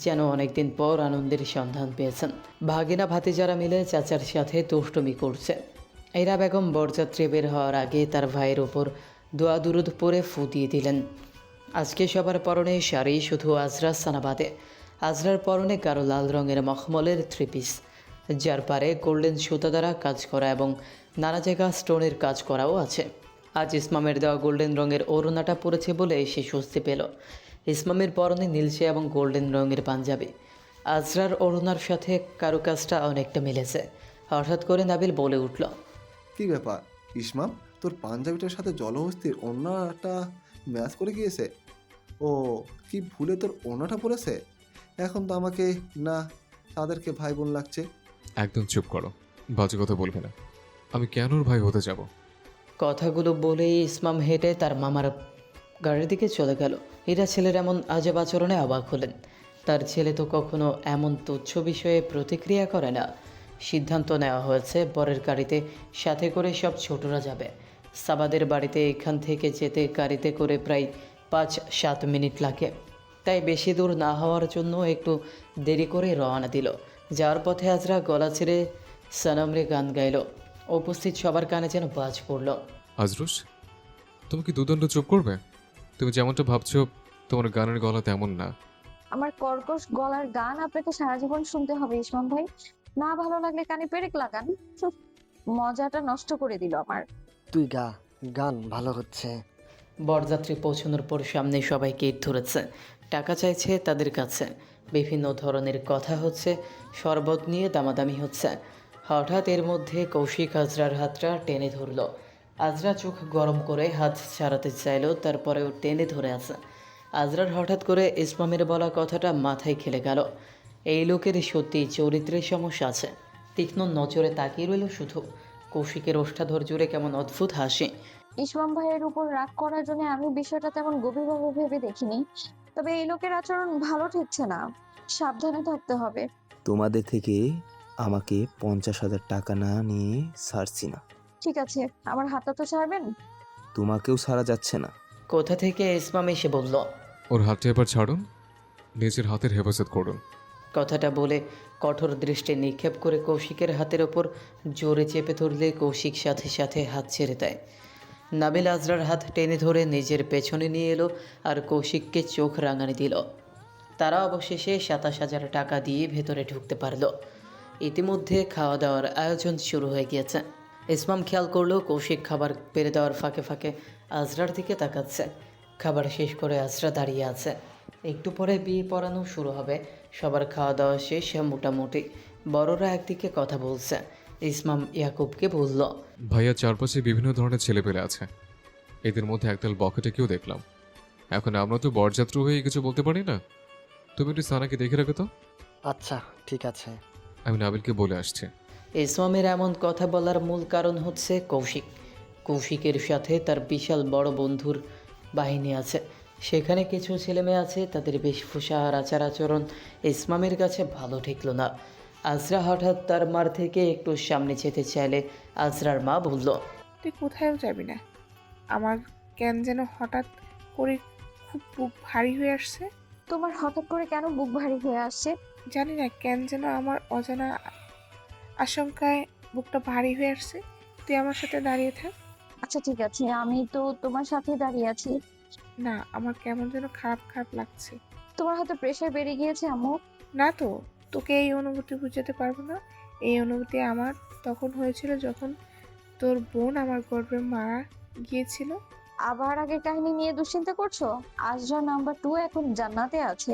যেন অনেকদিন পর আনন্দের সন্ধান পেয়েছেন। ভাগিনা ভাতিজারা মিলে চাচার সাথে দুষ্টুমি করছে। এরা বেগম বরযাত্রী বের হওয়ার আগে তার ভাইয়ের ওপর দোয়া দুরুদ পরে ফু দিয়ে দিলেন। আজকে সবার পরনে শাড়ি, শুধু আজরা সানাবাদে। আজরার পরনে গাঢ় লাল রঙের মখমলের 3 পিস, যার পারে গোল্ডেন সুতা দ্বারা কাজ করা এবং নানা জায়গা স্টোনের কাজ করাও আছে। আজ ইসমামের দেওয়া গোল্ডেন রঙের ওড়নাটা পরেছে বলে সে স্বস্তি পেল। ইসমামের পরনে নীলচে এবং গোল্ডেন রঙের পাঞ্জাবি। আজরার ওড়নার সাথে কারুকাজটা অনেকটা মিলেছে। হঠাৎ করে নাবিল বলে উঠল, কি ব্যাপার ইসমাম, তোর পাঞ্জাবিটার সাথে জলহস্তির ওড়নাটা ম্যাচ করে গিয়েছে? ও কি ভুলে তোর ওড়নাটা পড়েছে? এখন তো আমাকে না তাদেরকে ভাই বোন লাগছে। একদম চুপ করো, বাজে কথা বলবে না। আমি কেন ওর ভাই হতে যাব? কথাগুলো বলেই ইসমাম হেঁটে তার মামার গাড়ির দিকে চলে গেল। এরা ছেলের এমন আজব আচরণে অবাক হলেন। তার ছেলে তো কখনো এমন তুচ্ছ বিষয়ে প্রতিক্রিয়া করে না। সিদ্ধান্ত নেওয়া হয়েছে বরের গাড়িতে সাথে করে সব ছোটরা যাবে। সাবাদের বাড়িতে এখান থেকে যেতে গাড়িতে করে প্রায় 5-7 মিনিট লাগে। তাই বেশি দূর না হওয়ার জন্য একটু দেরি করে রওনা দিল। যাওয়ার পথে আজরা গলা ছেড়ে সনমরে গান গাইল। উপস্থিত সবার কানে যেন বাজ পড়ল। আজরুস, তুমি কি দুদণ্ড চুপ করবে? তুমি যেমনটা ভাবছো তোমার গানের গলা তেমন না। আমার কর্কশ গলার গান আপনাকে সারা জীবন শুনতে হবে ইসমাম ভাই। না ভালো লাগলে কানে পেরেক লাগান। মজাটা নষ্ট করে দিল আমার। তুই গা, গান ভালো হচ্ছে। বরযাত্রী পৌঁছানোর পর সামনে সবাই গেট ধরেছে, টাকা চাইছে তাদের কাছে। বিভিন্ন ধরনের কথা হচ্ছে, শরবত নিয়ে দামাদামি হচ্ছে। হঠাৎ এর মধ্যে কৌশিক আজরার হাতটা টেনে ধরল। আজরা চোখ গরম করে হাত ছাড়াতে চাইল, তারপরেও টেনে ধরে আছে। আজরার হঠাৎ করে ইসমামের বলা কথাটা মাথায় খেলে গেল। এই লোকের সত্যি চরিত্রের সমস্যা আছে। তীক্ষ্ণ নজরে তাকিয়ে রইল শুধু। কৌশিকের ওষ্ঠাধর জুড়ে কেমন অদ্ভুত হাসি। ইসমাম ভাইয়ের উপর রাগ করার জন্য আমি বিষয়টা তেমন গভীরভাবে ভেবে দেখিনি, তবে এই লোকের আচরণ ভালো ঠেকছে না। সাবধানে থাকতে হবে। তোমাদের থেকে আমাকে 50,000 টাকা না নিয়ে ছাড়ছি না। ঠিক আছে, আমার হাতটা তো ছাড়বেন। তোমাকেও ছাড়া যাচ্ছে না। কোথা থেকে ইসমাম এসে বলল, ওর হাতটা এবার ছাড়ুন, নিজের হাতের হেফাজত করুন। কথাটা বলে কঠোর দৃষ্টি নিক্ষেপ করে কৌশিকের হাতের ওপর জোরে চেপে ধরলে কৌশিক সাথে সাথে হাত ছেড়ে দেয়। নাবিল আজরার হাত টেনে ধরে নিজের পেছনে নিয়ে এলো আর কৌশিককে চোখ রাঙানি দিল। তারা অবশেষে 27,000 টাকা দিয়ে ভেতরে ঢুকতে পারল। ইতিমধ্যে খাওয়া দাওয়ার আয়োজন শুরু হয়ে গিয়েছে। ইসমাম খেয়াল করলো কৌশিক খাবার পেরে দেওয়ার ফাঁকে ফাঁকে আজরার দিকে তাকাচ্ছে। খাবার শেষ করে আজরা দাঁড়িয়ে আছে। একটু পরে বিয়ে পড়ানো শুরু হবে। সবার খাওয়া দাওয়া শেষ মোটামুটি। বড়রা একদিকে কথা বলছে। ইসমাম ইয়াকুবকে বলল, ভাইয়া, চারপাশে বিভিন্ন ধরনের ছেলেপেলে আছে, এদের মধ্যে একদল বকেটেকেও দেখলাম। এখন আমরা তো বরযাত্রী হয়ে কিছু বলতে পারি না, তুমি একটু সানাকে দেখে রাখো তো। আচ্ছা ঠিক আছে। আমি নাবিলকে বলে আসছি। ইসমামের এমন কথা বলার মূল কারণ হচ্ছে কৌশিক। কৌশিকের সাথে তার বিশাল বড় বন্ধুর বাহিনী আছে। সেখানে কিছু ছেলেমেয়ে আছে, তাদের বেশভূষা আর আচার আচরণ ইসমামের কাছে ভালো ঠেকলো না। আজরা হঠাৎ তার মার থেকে একটু সামনে যেতে চাইলে আজরার মা বলল, তুই কোথায়ও যাবি না। আমার কেন যেন হঠাৎ করে খুব বুক ভারী হয়ে আসছে। তোমার হঠাৎ করে কেন বুক ভারী হয়ে আসছে? জানি না কেন যেন আমার অজানা আশঙ্কায় বুকটা ভারী হয়ে আসছে। তুই আমার সাথে দাঁড়িয়ে থাক। আচ্ছা ঠিক আছে, আমি তো তোমার সাথে দাঁড়িয়ে আছি। না, আমার কেমন যেন খারাপ খারাপ লাগছে। তোমার হয়তো প্রেশার বেড়ে গিয়েছে আম্মু। না তো, তোকে এই অনুভূতি বুঝাতে পারবো না। এই অনুভূতি আমার তখন হয়েছিল যখন তোর বোন আমার গর্ভে মারা গিয়েছিল। আবার আগের কাহিনী নিয়ে দুশ্চিন্তা করছো? আজরা নাম্বার 2 এখন জান্নাতে আছে।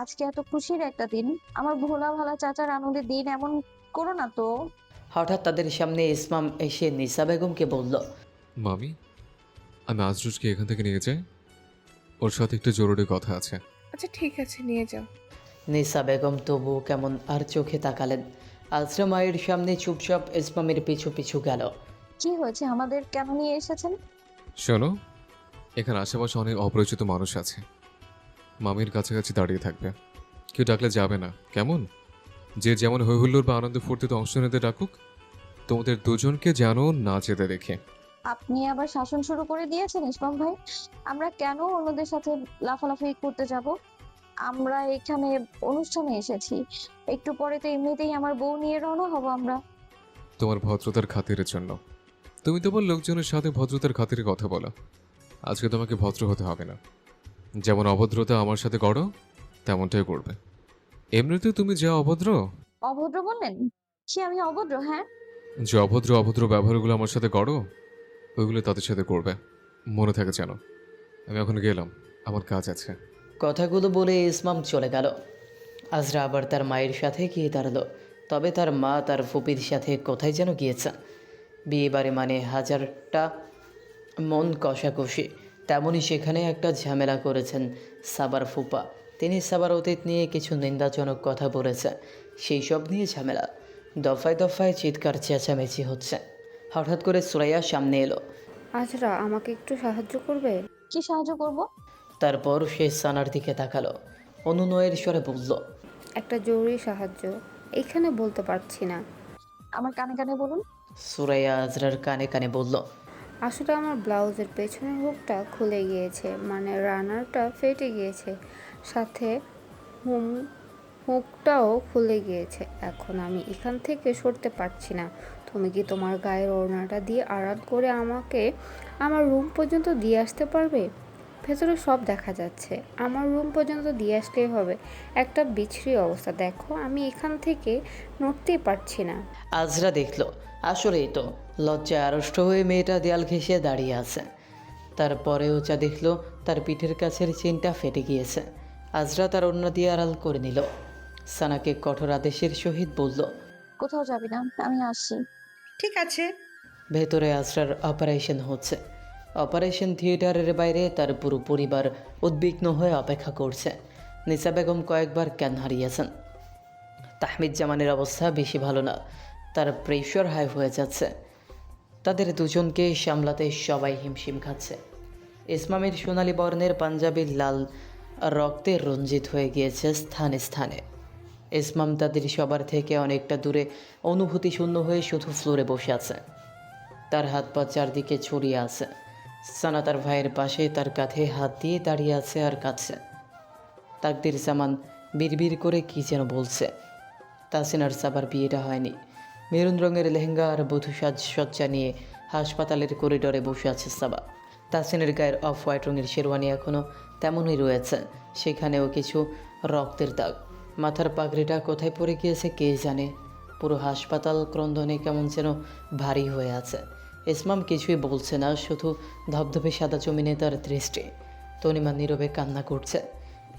আজকে এত খুশির একটা দিন, আমার ভোলা ভালা চাচার আনন্দের দিন, এমন করো না তো। হঠাৎ তাদের সামনে ইসমাম এসে নিসা বেগমকে বলল, মামি, আমি আজরুজকে এখান থেকে নিয়ে যাই, ওর সাথে একটু জরুরি কথা আছে। আচ্ছা ঠিক আছে, নিয়ে যাও। নিসা বেগম তবু কেমন আর চোখে তাকালেন। আজরা মায়ের সামনে চুপচাপ ইসমামের পিছু পিছু গেল। কি হয়েছে, আমাদের কেন নিয়ে এসেছেন? শোনো, এখানে আশেপাশে অনেক অপরিচিত মানুষ আছে, মামির কাছাকাছি দাঁড়িয়ে থাকবে, কেউ ডাকলে যাবে না, কেমন? যে যেমন হৈহুল্লোর বা আনন্দ ফুর্তিতে অংশ নিতে ডাকুক, তোমাদের দুজনকে যেন না যেতে দেখে। আপনি আবার শাসন শুরু করে দিয়েছেন ইসমাম ভাই। আমরা কেন অন্যদের সাথে লাফালাফি করতে যাব? আমরা এখানে অনুষ্ঠানে এসেছি, একটু পরে তো এমনিতেই আমার বউ নিয়ে রওনা হব আমরা। তোমার ভদ্রতার খাতিরের জন্য। তুমি তোমার লোকজনের সাথে ভদ্রতার খাতিরে কথা বলো। আজকে তোমাকে ভদ্র হতে হবে না। যেমন অভদ্রতা আমার সাথে করো, তেমনটাই করবে। এমনিতে তুমি যা অভদ্র। অভদ্র বললেন? সে আমি অভদ্র? হ্যাঁ, যে অভদ্র অভদ্র ব্যবহারগুলো আমার সাথে করো, ওইগুলো তাদের সাথে করবে, মনে থাকে যেন। আমি এখন গেলাম, আমার কাজ আছে। কথাগুলো বলে ইসমাম চলে গেল। আজরা আবার তার মায়ের সাথে গিয়ে দাঁড়ালো। তবে তার মা তার ফুপির সাথে কোথায় যেন গিয়েছে। বিয়ে বাড়ি মানে হাজারটা মন কষাকষি, তেমনই সেখানে একটা ঝামেলা করেছেন সাবার ফুপা। তিনি সাবার অতীত নিয়ে কিছু নিন্দাজনক কথা বলেছে, সেই সব নিয়ে ঝামেলা। দফায় দফায় চিৎকার চেঁচামেচি হচ্ছে। হঠাৎ করে সুরাইয়া সামনে এলো। আজরা, আমাকে একটু সাহায্য করবে? কি সাহায্য করব? তারপর সে সানার দিকে তাকালো, অনুনয়ের স্বরে বলল, একটা জরুরি সাহায্য, এখানে বলতে পারছি না। আমার কানে কানে বলুন। সুরাইয়া আজরার কানে কানে বলল, আসলে আমার ব্লাউজের পেছনের হুকটা খুলে গিয়েছে, মানে রানারটা ফেটে গিয়েছে, সাথে হুকটাও খুলে গিয়েছে। এখন আমি এখান থেকে সরতে পারছি না। তুমি কি তোমার গায়ের ওড়নাটা দিয়ে আড়াল করে আমাকে আমার রুম পর্যন্ত দিয়ে আসতে পারবে? ভেতরে সব দেখা যাচ্ছে, আমার রুম পর্যন্ত দিয়ে আসলেই হবে। একটা বিচ্ছিরি অবস্থা, দেখো আমি এখান থেকে নড়তেই পারছি না। আজরা দেখল আসলেই তো লজ্জায় আড়ষ্ট হয়ে মেয়েটা দেয়াল ঘেঁষে দাঁড়িয়ে আছে। তারপরেও যা দেখল তার পিঠের কাছের চেনটা ফেটে গিয়েছে। আজরা তার অন্য দিয়ে আড়াল করে নিল। সানাকে কঠোর আদেশের সহিত বলল, কোথাও যাবি না, আমি আসছি। ঠিক আছে। ভেতরে আজরার অপারেশন হচ্ছে। অপারেশন থিয়েটারের বাইরে তার পুরো পরিবার উদ্বিগ্ন হয়ে অপেক্ষা করছে। নিসা বেগম কয়েকবার জ্ঞান হারিয়েছেন। তাহমিদ জামানের অবস্থা বেশি ভালো না, তার প্রেশার হাই হয়ে যাচ্ছে। তাদের দুজনকে সামলাতে সবাই হিমশিম খাচ্ছে। ইসমামের সোনালী বর্ণের পাঞ্জাবি লাল রক্তে রঞ্জিত হয়ে গিয়েছে স্থানে স্থানে। ইসমাম তাদের সবার থেকে অনেকটা দূরে অনুভূতি শূন্য হয়ে শুধু ফ্লোরে বসে আছে। তার হাত পা চারদিকে ছড়িয়ে আছে। সানা তার ভাইয়ের পাশে তার কাঁধে হাত দিয়ে দাঁড়িয়ে আছে আর কাঁদছে। তাকদির জামান বিড়বিড় করে কী যেন বলছে। তাসিনার সাবার বিয়েটা হয়নি। মেরুন রঙের লেহেঙ্গা আর বধূ সাজসজ্জা নিয়ে হাসপাতালের করিডোরে বসে আছে সাবা। তাসিনের গায়ের অফ হোয়াইট রঙের শেরওয়ানি এখনও তেমনই রয়েছে, সেখানেও কিছু রক্তের দাগ। মাথার পাগড়িটা কোথায় পড়ে গিয়েছে কে জানে। পুরো হাসপাতাল ক্রন্দনে কেমন যেন ভারী হয়ে আছে। ইসমাম কিছুই বলছে না, শুধু ধবধবে সাদা জমিনে তার দৃষ্টি। তনিমা নীরবে কান্না করছে।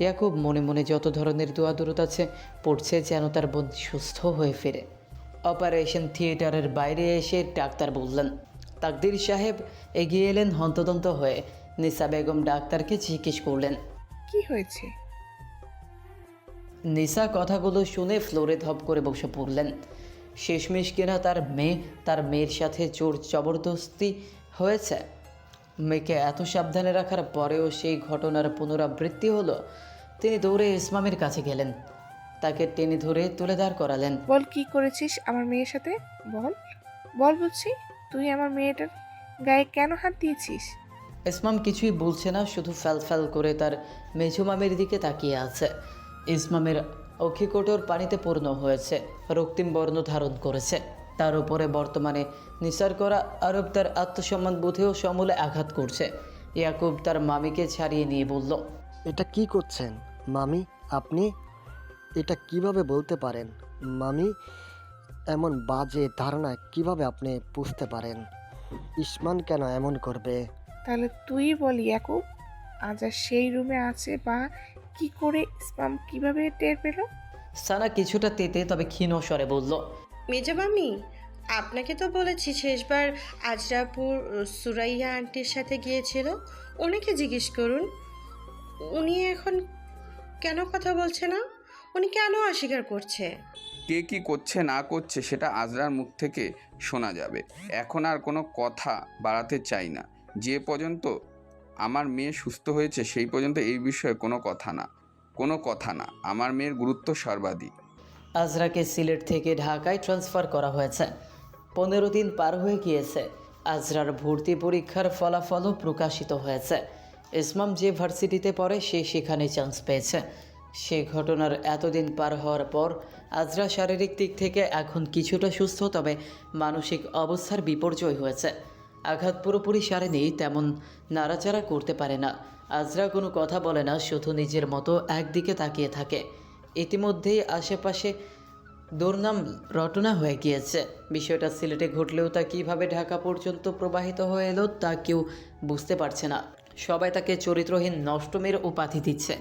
ইয়াকুব মনে মনে যত ধরনের দোয়া দূরত আছে পড়ছে যেন তার বোন সুস্থ হয়ে ফিরে। অপারেশন থিয়েটারের বাইরে এসে ডাক্তার বললেন। তাকদির সাহেব এগিয়ে এলেন হন্তদন্ত হয়ে। নিসা বেগম ডাক্তারকে জিজ্ঞেস করলেন, কি হয়েছে? নিসা কথাগুলো শুনে ফ্লোরে ধপ করে বসে পড়লেন। শেষমেশ কিনা তার মেয়ের সাথে জোর জবরদস্তি হয়েছে। মেয়েকে এত সাবধানে রাখার পরেও সেই ঘটনার পুনরাবৃত্তি হলো। তিনি দৌড়ে ইসমামের কাছে গেলেন, তাকে টেনে ধরে তুলে দাঁড় করালেন। বল, কি করেছিস আমার মেয়ের সাথে? বল বল বলছি, তুই আমার মেয়েটার গায়ে কেন হাত দিয়েছিস? ইসমাম কিছুই বলছে না, শুধু ফ্যাল করে তার মেঝুমামের দিকে তাকিয়ে আছে। ইসমামের অক্ষিকোটর পানিতে পূর্ণ হয়েছে, রক্তিম বর্ণ ধারণ করেছে। তার উপরে বর্তমানে নিসার করা আরব তার আত্মসম্মান বোধেও সমূলে আঘাত করছে। ইয়াকুব তার মামিকে ছাড়িয়ে নিয়ে বলল, এটা কি করছেন মামি? আপনি এটা কিভাবে বলতে পারেন মামি? এমন বাজে ধারণা কিভাবে আপনি বুঝতে পারেন? ইসমান কেন এমন করবে? তাহলে তুই বল ইয়াকুব, আজ আর সেই রুমে আছে বা কি করে ইসমাম কিভাবে টের পেল? সানা কিছুটা তেতে তবে ক্ষীণ স্বরে বলল, মেজবামি, আপনাকে তো বলেছি শেষবার আজরাপুর সুরাইয়া আন্টির সাথে গিয়েছিল। উনিকে জিজ্ঞেস করুন, উনি এখন কেন কথা বলছে না, উনি কেন অস্বীকার করছে। কে কি করছে না করছে সেটা আজরার মুখ থেকে শোনা যাবে। এখন আর কোনো কথা বাড়াতে চাই না। যে পর্যন্ত আমার মেয়ে সুস্থ হয়েছে সেই পর্যন্ত এই বিষয়ে কোনো কথা না। আমার মেয়ের গুরুত্ব সর্বাধিক। আজরাকে সিলেট থেকে ঢাকায় ট্রান্সফার করা হয়েছে। 15 দিন পার হয়ে গিয়েছে। আজরার ভর্তি পরীক্ষার ফলাফলও প্রকাশিত হয়েছে। ইসমাম যে ভার্সিটিতে পড়ে সে সেখানে চান্স পেয়েছে। সে ঘটনার এতদিন পার হওয়ার পর আজরা শারীরিক দিক থেকে এখন কিছুটা সুস্থ, তবে মানসিক অবস্থার বিপর্যয় হয়েছে। আঘাত পুরোপুরি সারেনি, তেমন নাড়াচাড়া করতে পারে না। আজরা কোনো কথা বলে না, শুধু নিজের মতো একদিকে তাকিয়ে থাকে। ইতিমধ্যেই আশেপাশে দুর্নাম রটনা হয়ে গিয়েছে। বিষয়টা সিলেটে ঘটলেও তা কীভাবে ঢাকা পর্যন্ত প্রবাহিত হয়ে এলো তা কেউ বুঝতে পারছে না। সবাই তাকে চরিত্রহীন নষ্টমের উপাধি দিচ্ছে।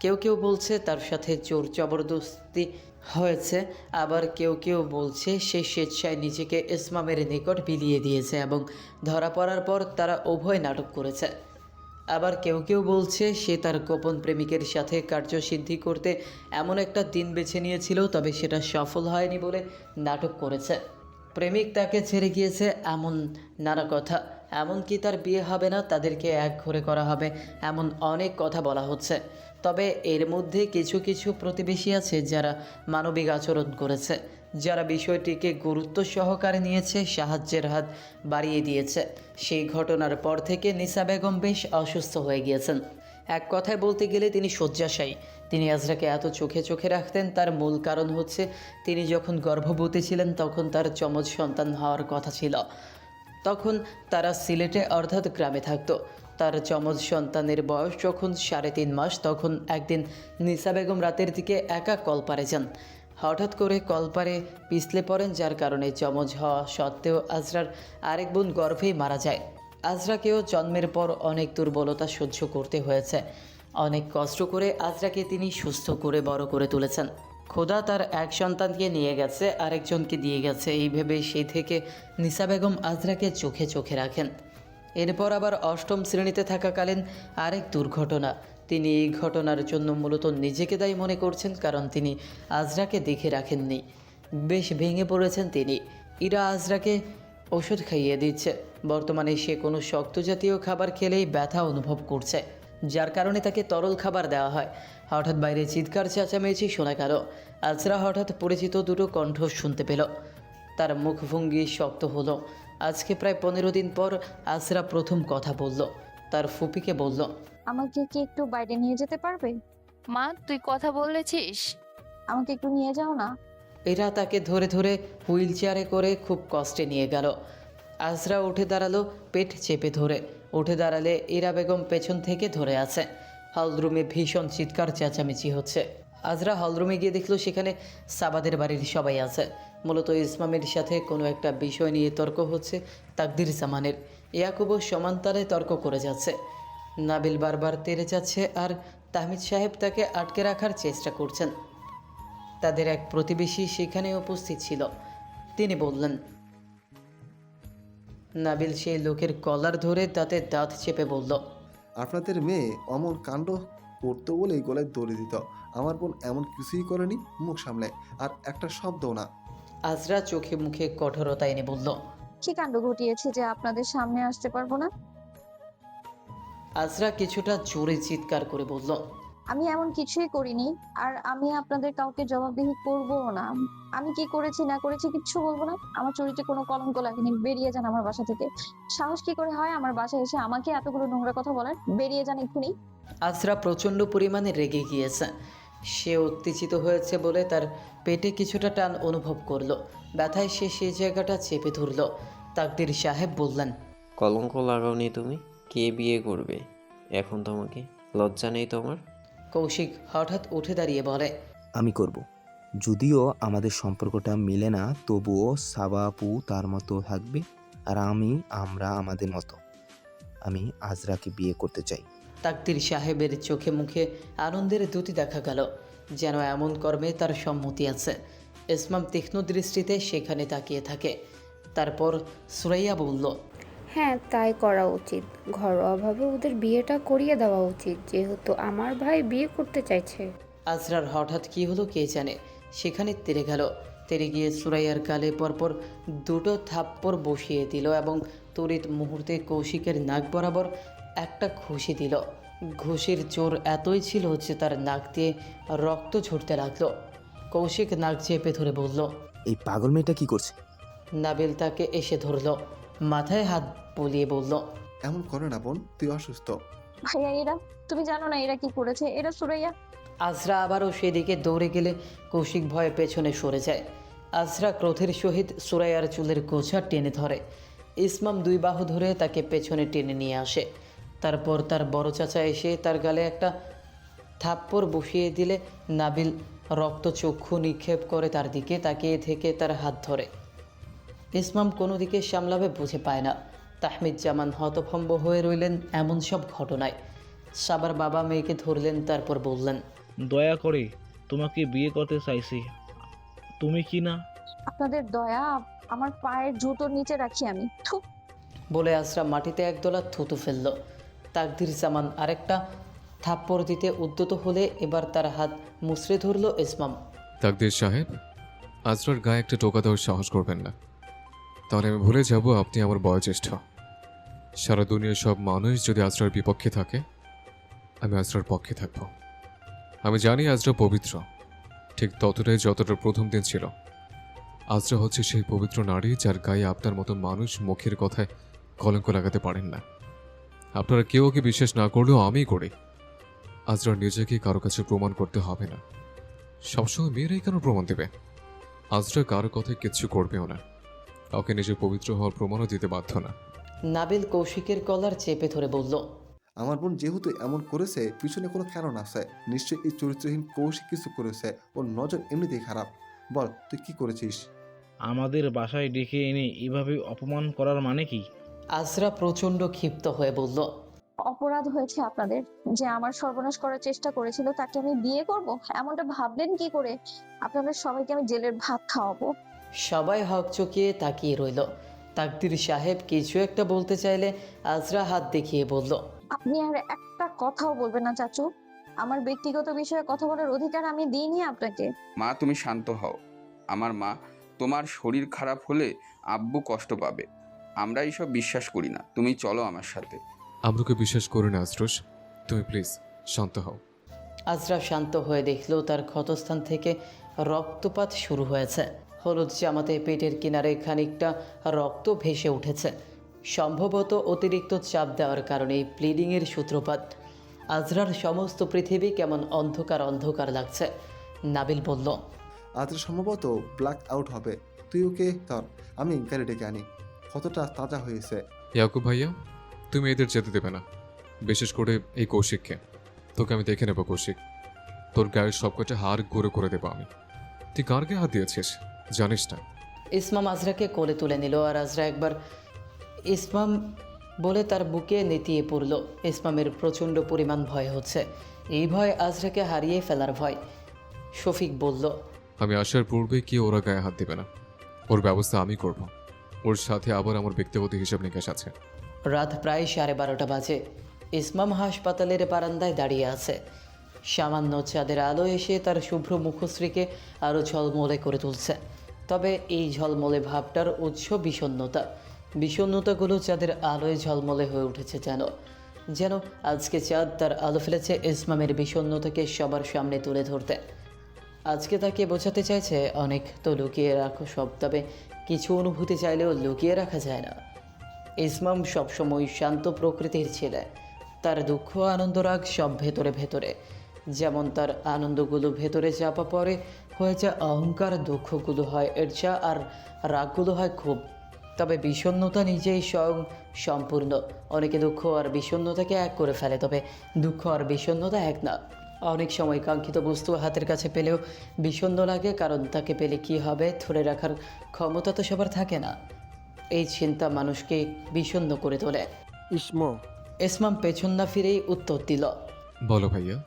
কেউ কেউ বলছে তার সাথে জোর জবরদস্তি হয়েছে, আবার কেউ বলছে সে স্বেচ্ছায় নিজেকে ইসমামের নিকট বিলিয়ে দিয়েছে এবং ধরা পড়ার পর তারা উভয় নাটক করেছে। আবার কেউ বলছে সে তার গোপন প্রেমিকের সাথে কার্যসিদ্ধি করতে এমন একটা দিন বেছে নিয়েছিল, তবে সেটা সফল হয়নি বলে নাটক করেছে। প্রেমিক তাকে ছেড়ে গিয়েছে, এমন নানা কথা। এমনকি তার বিয়ে হবে না, তাদেরকে এক ঘরে করা হবে, এমন অনেক কথা বলা হচ্ছে। তবে এর মধ্যে কিছু প্রতিবেশী আছে যারা মানবিক আচরণ করেছে, যারা বিষয়টিকে গুরুত্ব সহকারে নিয়েছে, সাহায্যের হাত বাড়িয়ে দিয়েছে। সেই ঘটনার পর থেকে নিসা বেগম বেশ অসুস্থ হয়ে গিয়েছেন। এক কথায় বলতে গেলে তিনি শয্যাশায়ী। তিনি আজরাকে এত চোখে রাখতেন, তার মূল কারণ হচ্ছে তিনি যখন গর্ভবতী ছিলেন তখন তার যমজ সন্তান হওয়ার কথা ছিল। তখন তারা সিলেটে অর্থাৎ গ্রামে থাকতো। তার যমজ সন্তানের বয়স যখন 3.5 মাস, তখন একদিন নিসা বেগম রাতের দিকে একা কলপারে যান। হঠাৎ করে কলপারে পিছলে পড়েন, যার কারণে যমজ হওয়া সত্ত্বেও আজরার আরেক বোন গর্ভেই মারা যায়। আজরাকেও জন্মের পর অনেক দুর্বলতা সহ্য করতে হয়েছে। অনেক কষ্ট করে আজরাকে তিনি সুস্থ করে বড় করে তুলেছেন। খোদা তার এক সন্তানকে নিয়ে গেছে, আরেকজনকে দিয়ে গেছে, এই ভেবে সেই থেকে নিসা বেগম আজরাকে চোখে রাখেন। এরপর আবার 8ম শ্রেণীতে থাকাকালীন আরেক দুর্ঘটনা। তিনি এই ঘটনার জন্য মূলত নিজেকে দায়ী মনে করছেন, কারণ তিনি আজরাকে দেখে রাখেননি। বেশ ভেঙে পড়েছেন তিনি। ইরা আজরাকে ওষুধ খাইয়ে দিচ্ছে। বর্তমানে সে কোনো শক্ত জাতীয় খাবার খেলেই ব্যথা অনুভব করছে, যার কারণে তাকে তরল খাবার দেওয়া হয়। হঠাৎ বাইরে চিৎকার চেঁচামেচি শোনা গেল। আজরা হঠাৎ পরিচিত দুটো কণ্ঠ শুনতে পেল। তার মুখভঙ্গি শক্ত হলো। আজকে প্রায় 15 দিন পর আজরা প্রথম কথা বলল। তার ফুপিকে বলল, আমাকে কি একটু বাইরে নিয়ে যেতে পারবে? মা তুই কথা বলেছিস? আমাকে একটু নিয়ে যাও না। এরা তাকে ধরে ধরে হুইল চেয়ারে করে খুব কষ্টে নিয়ে গেল। আজরা উঠে দাঁড়ালো পেট চেপে ধরে। উঠে দাঁড়ালে ইরা বেগম পেছন থেকে ধরে আছে। হলরুমে ভীষণ চিৎকার চেঁচামেচি হচ্ছে। আজরা হলরুমে গিয়ে দেখলো সেখানে সাবাদের বাড়ির সবাই আছে। মূলত ইসমামের সাথে কোনো একটা বিষয় নিয়ে তর্ক হচ্ছে তাকদির জামানের। ইয়াকুবও সমান্তালে তর্ক করে যাচ্ছে। নাবিল বারবার তেড়ে যাচ্ছে আর তাহমিদ সাহেব তাকে আটকে রাখার চেষ্টা করছেন। তাদের এক প্রতিবেশী সেখানে উপস্থিত ছিল। তিনি বললেন, নাবিল সেই লোকের কলার ধরে তাতে দাঁত চেপে বলল, আপনাদের মেয়ে অমন কাণ্ড করতো বলেই গলায় দড়ি দিত। আমার বোন এমন কিছুই করেনি, মুখ সামলায়, আর একটা শব্দও না। আজরা চোখে মুখে কঠোরতা এনে বলল, কি কাণ্ড ঘটিয়েছে যে আপনাদের সামনে আসতে পারবো না? আজরা কিছুটা জোরে চিৎকার করে বলল, আমি এমন কিছুই করিনি, আর আমি আপনাদের কাউকে জবাবদিহি করবও না। আমি কি করেছি না করেছি কিচ্ছু বলবো না। আমার চরিত্রে কোনো কলঙ্ক লাগেনি। বেরিয়ে যান আমার বাসা থেকে। সাহস কি করে হয় আমার বাসায় এসে আমাকে এতগুলো নোংরা কথা বলার? বেরিয়ে যান এক্ষুনি। আজরা প্রচণ্ড পরিমাণে রেগে গিয়েছে। সে উত্তেজিত হয়েছে বলে তার পেটে কিছুটা টান অনুভব করলো। ব্যথায় সে সেই জায়গাটা চেপে ধরল। তাকদির সাহেব বললেন, কলঙ্ক লাগাওনি তুমি? কে বিয়ে করবে এখন তোমাকে? লজ্জা নেই তোমার? কৌশিক হঠাৎ উঠে দাঁড়িয়ে বলে, আমি করব। যদিও আমাদের সম্পর্কটা মিলে না, তবুও সাবা আপু তার মতো থাকবে আর আমরা আমাদের মতো। আমি আজরাকে বিয়ে করতে চাই। তাকদির সাহেবের চোখে মুখে আনন্দের দ্যুতি দেখা গেল, যেন এমন কর্মে তার সম্মতি আছে। ইসমাম তীক্ষ্ণ দৃষ্টিতে সেখানে তাকিয়ে থাকে। তারপর সুরাইয়া বলল, হ্যাঁ, তাই করা উচিত। ঘরোয়াভাবে ওদের বিয়েটা করিয়ে দেওয়া উচিত, যেহেতু আমার ভাই বিয়ে করতে চাইছে। আজরার হঠাৎ কি হলো কে জানে, সেখানে তেড়ে গেল। তেড়ে গিয়ে সুরাইয়ার গালে পরপর দুটো থাপ্পড় বসিয়ে দিল এবং তড়িৎ মুহূর্তে কৌশিকের নাক বরাবর একটা ঘুষি দিল। ঘুষির জোর এতই ছিল যে তার নাক দিয়ে রক্ত ঝরতে লাগলো। কৌশিক নাক চেপে ধরে বলল, এই পাগল মেয়েটা কি করছে? নাবিল তাকে এসে ধরল, মাথায় হাত বুলিয়ে বলল, এমন করে না বোন, তুই অসুস্থ। ভাইয়া, এরা তুমি জানো না এরা কি করেছে? এরা সুরাইয়া। আজরা আবারও সেদিকে দৌড়ে গেলে কৌশিক ভয়ে পেছনে সরে যায়। আজরা ক্রোধের সহিত সুরাইয়ার চুলের গোছা টেনে ধরে। ইসমাম দুই বাহু ধরে তাকে পেছনে টেনে নিয়ে আসে। তারপর তার বড় চাচা এসে তার গালে একটা থাপ্পড় বসিয়ে দিলে নাবিল রক্তচক্ষু নিক্ষেপ করে তার দিকে তাকিয়ে থেকে তার হাত ধরে। ইসমাম কোনো দিকে সামলাবে বুঝে পায় না। তাহমিদ জামান হতভম্ব হয়ে রইলেন এমন সব ঘটনায়। সাবার বাবা মেয়েকে ধরলেন, তারপর বললেন, দয়া করে তোমাকে বিয়ে করতে চাইছি, তুমি কি না? আপনাদের দয়া আমার পায়ের জুতোর নিচে রাখি আমি। থু। বলে আজরা মাটিতে একদলা থুতু ফেলল। তাকদির জামান আরেকটা থাপ্পড় দিতে উদ্যত হলে এবার তার হাত মুচড়ে ধরল ইসমাম। তাকদির সাহেব, আজরার গায়ে একটা টোকা দেওয়ার সাহস করবেন না, তাহলে আমি ভুলে যাব আপনি আমার বয়োজ্যেষ্ঠ। সারা দুনিয়ার সব মানুষ যদি আজরার বিপক্ষে থাকে, আমি আজরার পক্ষে থাকব। আমি জানি আজরা পবিত্র, ঠিক ততটাই যতটা প্রথম দিন ছিল। আজরা হচ্ছে সেই পবিত্র নারী যার গায়ে আপনার মতো মানুষ মুখের কথায় কলঙ্ক লাগাতে পারেন না। আপনারা কেউ ওকে বিশ্বাস না করলেও আমি করি। আজরা নিজেকে কারো কাছে প্রমাণ করতে হবে না। সবসময় মেয়েরাই কেন প্রমাণ দেবে? আজরা কারো কথায় কিচ্ছু করবেও না, ওকে নিজে পবিত্র হওয়ার প্রমাণও দিতে বাধ্য না। নাবিল কৌশিকের কলার চেপে ধরে বলল, আমার বোন যেহেতু এমন করেছে, পিছনে কোনো কারণ আছে। নিশ্চয়ই এই চরিত্রহীন কৌশিক কিছু করেছে। ওর নজর এমনিতেই খারাপ। বল, তুই কি করেছিস? আমাদের বাসায় ডেকে এনে এভাবে অপমান করার মানে কি? আজরা প্রচণ্ড ক্ষিপ্ত হয়ে বলল, অপরাধ হয়েছে আপনাদের। যে আমার সর্বনাশ করার চেষ্টা করেছিল তাকে আমি বিয়ে করব, এমনটা ভাবলেন কি করে? আপনাদের সবাইকে আমি জেলের ভাত খাওয়াবো। সবাই হক চকিয়ে তাকিয়ে রইল। তাকদির সাহেব কিছু একটা বলতে চাইলে আজরা হাত দেখিয়ে বলল, আপনি আর একটা কথাও বলবেন না চাচু। আমার ব্যক্তিগত বিষয়ে কথা বলার অধিকার আমি দিইনি আপনাকে। মা তুমি শান্ত হও। আমার মা, তোমার শরীর খারাপ হলে আব্বু কষ্ট পাবে। আমরা এইসব বিশ্বাস করি না। তুমি চলো আমার সাথে। আমরাকে বিশ্বাস করি না আজরোস, তুমি প্লিজ শান্ত হও। আজরা শান্ত হয়ে দেখল তার ক্ষতস্থান থেকে রক্তপাত শুরু হয়েছে। হলুদ জামাতে পেটের কিনারে খানিকটা রক্ত ভেসে উঠেছে। সম্ভবত অতিরিক্ত চাপ দেওয়ার কারণে ব্লিডিংয়ের সূত্রপাত। আজরার সমস্ত পৃথিবী কেমন অন্ধকার অন্ধকার লাগছে। নাবিল বলল, আজরা সম্ভবত ব্ল্যাক আউট হবে। তুই ওকে ধর, আমি গাড়ি ডেকে আনি। কতটা তাজা হয়েছে। ইয়াকুব ভাইয়া, তুমি এদের যেতে দেবে না, বিশেষ করে এই কৌশিককে। তোকে আমি দেখে নেব কৌশিক, তোর গায়ের সবকটা হাড় ঘুরে করে দেবো আমি। তুই কার গায়ে হাত দিয়েছিস জানিস না? ইসমাম আজরাকে কোলে তুলে নিল আর আজরা একবার ইসমাম বলে তার বুকে নেতিয়ে পড়ল। ইসমামের প্রচণ্ড পরিমাণ ভয় হচ্ছে। এই ভয় আজরাকে হারিয়ে ফেলার ভয়। শফিক বলল, আমি আসার পূর্বে কি ওরা গায়ে হাত দেবে না, ওর ব্যবস্থা আমি করব। ওর সাথে আবার আমার ব্যক্তিগত হিসাব নিকাশ আছে। রাত প্রায় 12:30 বাজে। ইসমাম হাসপাতালের বারান্দায় দাঁড়িয়ে আছে। সামান্য চাঁদের আলো এসে তার শুভ্র মুখশ্রীকে আরও ঝলমলে করে তুলছে। তবে এই ঝলমলে ভাবটার উৎস বিষণ্ণতা। বিষণ্ণতাগুলো চাঁদের আলোয় ঝলমলে হয়ে উঠেছে যেন আজকে চাঁদ তার আলো ফেলেছে ইসমামের বিষণ্ণতাকে সবার সামনে তুলে ধরতে। আজকে তাকে বোঝাতে চাইছে অনেক তো লুকিয়ে রাখো সব, তবে কিছু অনুভূতি চাইলেও লুকিয়ে রাখা যায় না। ইসমাম সবসময় শান্ত প্রকৃতির ছেলে। তার দুঃখ আনন্দ রাগ সব ভেতরে ভেতরে। যেমন তার আনন্দগুলো ভেতরে চাপা পড়ে হয়ে যায় অহংকার, দুঃখগুলো হয় ঈর্ষা আর রাগগুলো হয় ক্ষোভ। তবে বিষণ্ণতা নিজেই স্বয়ং সম্পূর্ণ। অনেকে দুঃখ আর বিষণ্ণতাকে এক করে ফেলে, তবে দুঃখ আর বিষণ্ণতা এক না। অনেক সময় কাঙ্ক্ষিত বস্তু হাতের কাছে পেলেও বিষণ্ণ লাগে, কারণ তাকে পেলে কী হবে ধরে রাখার ক্ষমতা তো সবার থাকে না। এই চিন্তা মানুষকে বিষণ্ণ করে তোলে। ইসমাম পেছন না ফিরেই উত্তর দিল, বলো ভাইয়া।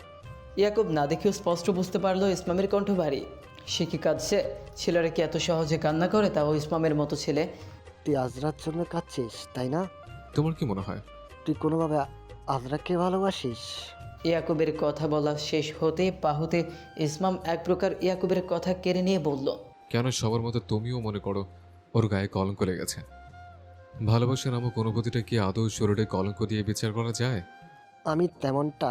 ইয়াকুব না দেখেও স্পষ্ট বুঝতে পারলো ইসমামের কণ্ঠ ভারী। সে কি কাঁদছে? ছেলেরা কি এত সহজে কান্না করে? তাও ইসমামের মতো ছেলে। তুই আজরার জন্য কাঁদছিস তাই না? তোমার কি মনে হয় তুই কোনোভাবে আজরাকে ভালোবাসিস? ইয়াকুবের কথা বলা শেষ হতে পাহতে ইসমাম এক প্রকার ইয়াকুবের কথা কেড়ে নিয়ে বলল, কেন সবার মতো তুমিও মনে করো ওর গায়ে কলঙ্ক লেগেছে? ভালোবাসা নামক অনুভূতিটা কি আদৌ শরীরে কলঙ্ক দিয়ে বিচার করা যায়? আমি তেমনটা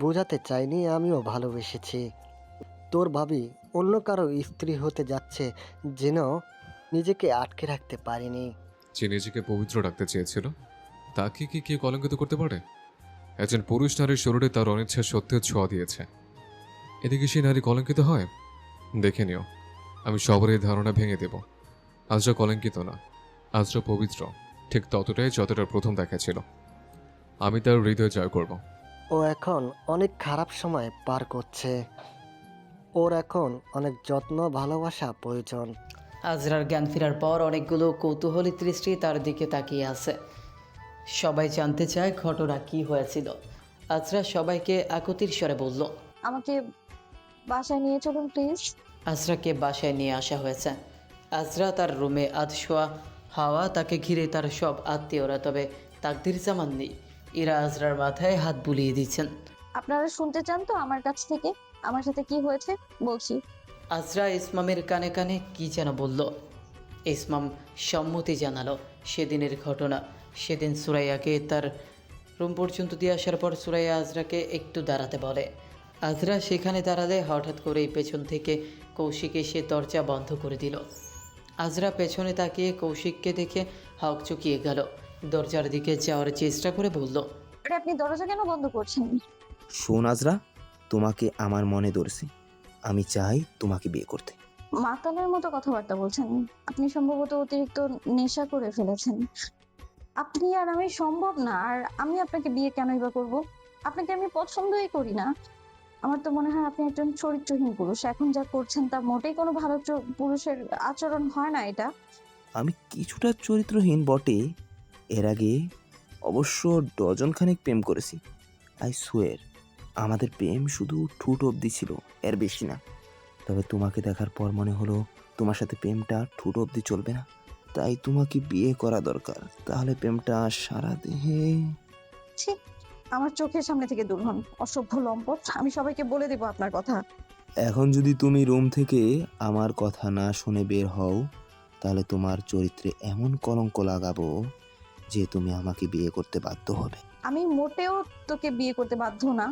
বোঝাতে চাইনি। আমিও ভালোবেসেছি। তোর ভাবি অন্য কারো স্ত্রী হতে যাচ্ছে যেন নিজেকে আটকে রাখতে পারিনি। যে নিজেকে পবিত্র রাখতে চেয়েছিল তাকে কি কে কলঙ্কিত করতে পারে? একজন পুরুষ নারীর শরীরে তার অনিচ্ছা সত্যের ছোঁয়া দিয়েছে, এদিকে সেই নারী কলঙ্কিত হয়? দেখে নিও, আমি সবার এই ধারণা ভেঙে দেব। আজরা কলঙ্কিত না, আজরা পবিত্র, ঠিক ততটাই যতটা প্রথম দেখা ছিল। আমি তার হৃদয় জয় করব। ও এখন অনেক খারাপ সময় পার করছে। ওর এখন অনেক যত্ন ভালোবাসা প্রয়োজন। আজরার জ্ঞান ফেরার পর অনেকগুলো কৌতূহলী দৃষ্টি তার দিকে তাকিয়ে আছে। সবাই জানতে চায় ঘটনা কি হয়েছিল। আজরা সবাইকে আকুতির স্বরে বলল, আমাকে বাসায় নিয়ে চলুন প্লিজ। আজরাকে বাসায় নিয়ে আসা হয়েছে। আজরা তার রুমে আধশোয়া হাওয়া, তাকে ঘিরে তার সব আত্মীয়রা, তবে তাকদির জামান নেই। এরা আজরার মাথায় হাত বুলিয়ে দিচ্ছেন। আপনারা শুনতে চান তো আমার কাছ থেকে আমার সাথে কি হয়েছে? বলছি। আজরা ইসমামের কানে কানে কি যেন বলল। ইসমাম সম্মতি জানালো। সেদিনের ঘটনা, সেদিন সুরাইয়াকে তার রুম পর্যন্ত দিয়ে আসার পর সুরাইয়া আজরাকে একটু দাঁড়াতে বলে। আজরা সেখানে দাঁড়ালে হঠাৎ করেই পেছন থেকে কৌশিক এসে দরজা বন্ধ করে দিল। আজরা পেছনে তাকিয়ে কৌশিককে দেখে হকচকিয়ে গেল। দরজার দিকে যাওয়ার চেষ্টা করে বলল, আরে আপনি দরজা কেন বন্ধ করছেন? শোন আজরা, তোমাকে আমার মনে ধরছে। আমি চাই তোমাকে বিয়ে করতে। মাতালের মতো কথাবার্তা বলছেন। আপনি সম্ভবত অতিরিক্ত নেশা করে ফেলেছেন। আপনি আর আমি সম্ভব না। আর আমি আপনাকে বিয়ে কেনই বা করবো? আপনাকে আমি পছন্দই করি না। আমার তো মনে হয় আপনি একজন চরিত্রহীন পুরুষ। এখন যা করছেন তা মোটেই কোনো ভালো পুরুষের আচরণ হয় না এটা। আমি কিছুটা চরিত্রহীন বটে, এর আগে অবশ্য ডজনখানেক প্রেম করেছি। আই সোয়ের, আমাদের প্রেম শুধু ঠুট অবধি ছিল, এর বেশি না। তবে তোমাকে দেখার পর মনে হলো তোমার সাথে প্রেমটা ঠুট অবধি চলবে না, তাই তোমাকে বিয়ে করা দরকার। তাহলে প্রেমটা সারা দেহে। ঠিক, আমার চোখের সামনে থেকে দূর হন, অসভ্য লম্পট। আমি সবাইকে বলে দেবো আপনার কথা। এখন যদি তুমি রুম থেকে আমার কথা না শুনে বের হও, তাহলে তোমার চরিত্রে এমন কলঙ্ক লাগাবো যে তুমি আমাকে বিয়ে করতে বাধ্য হবে। আমি মোটেও তোকে বিয়ে করতে বাধ্য না।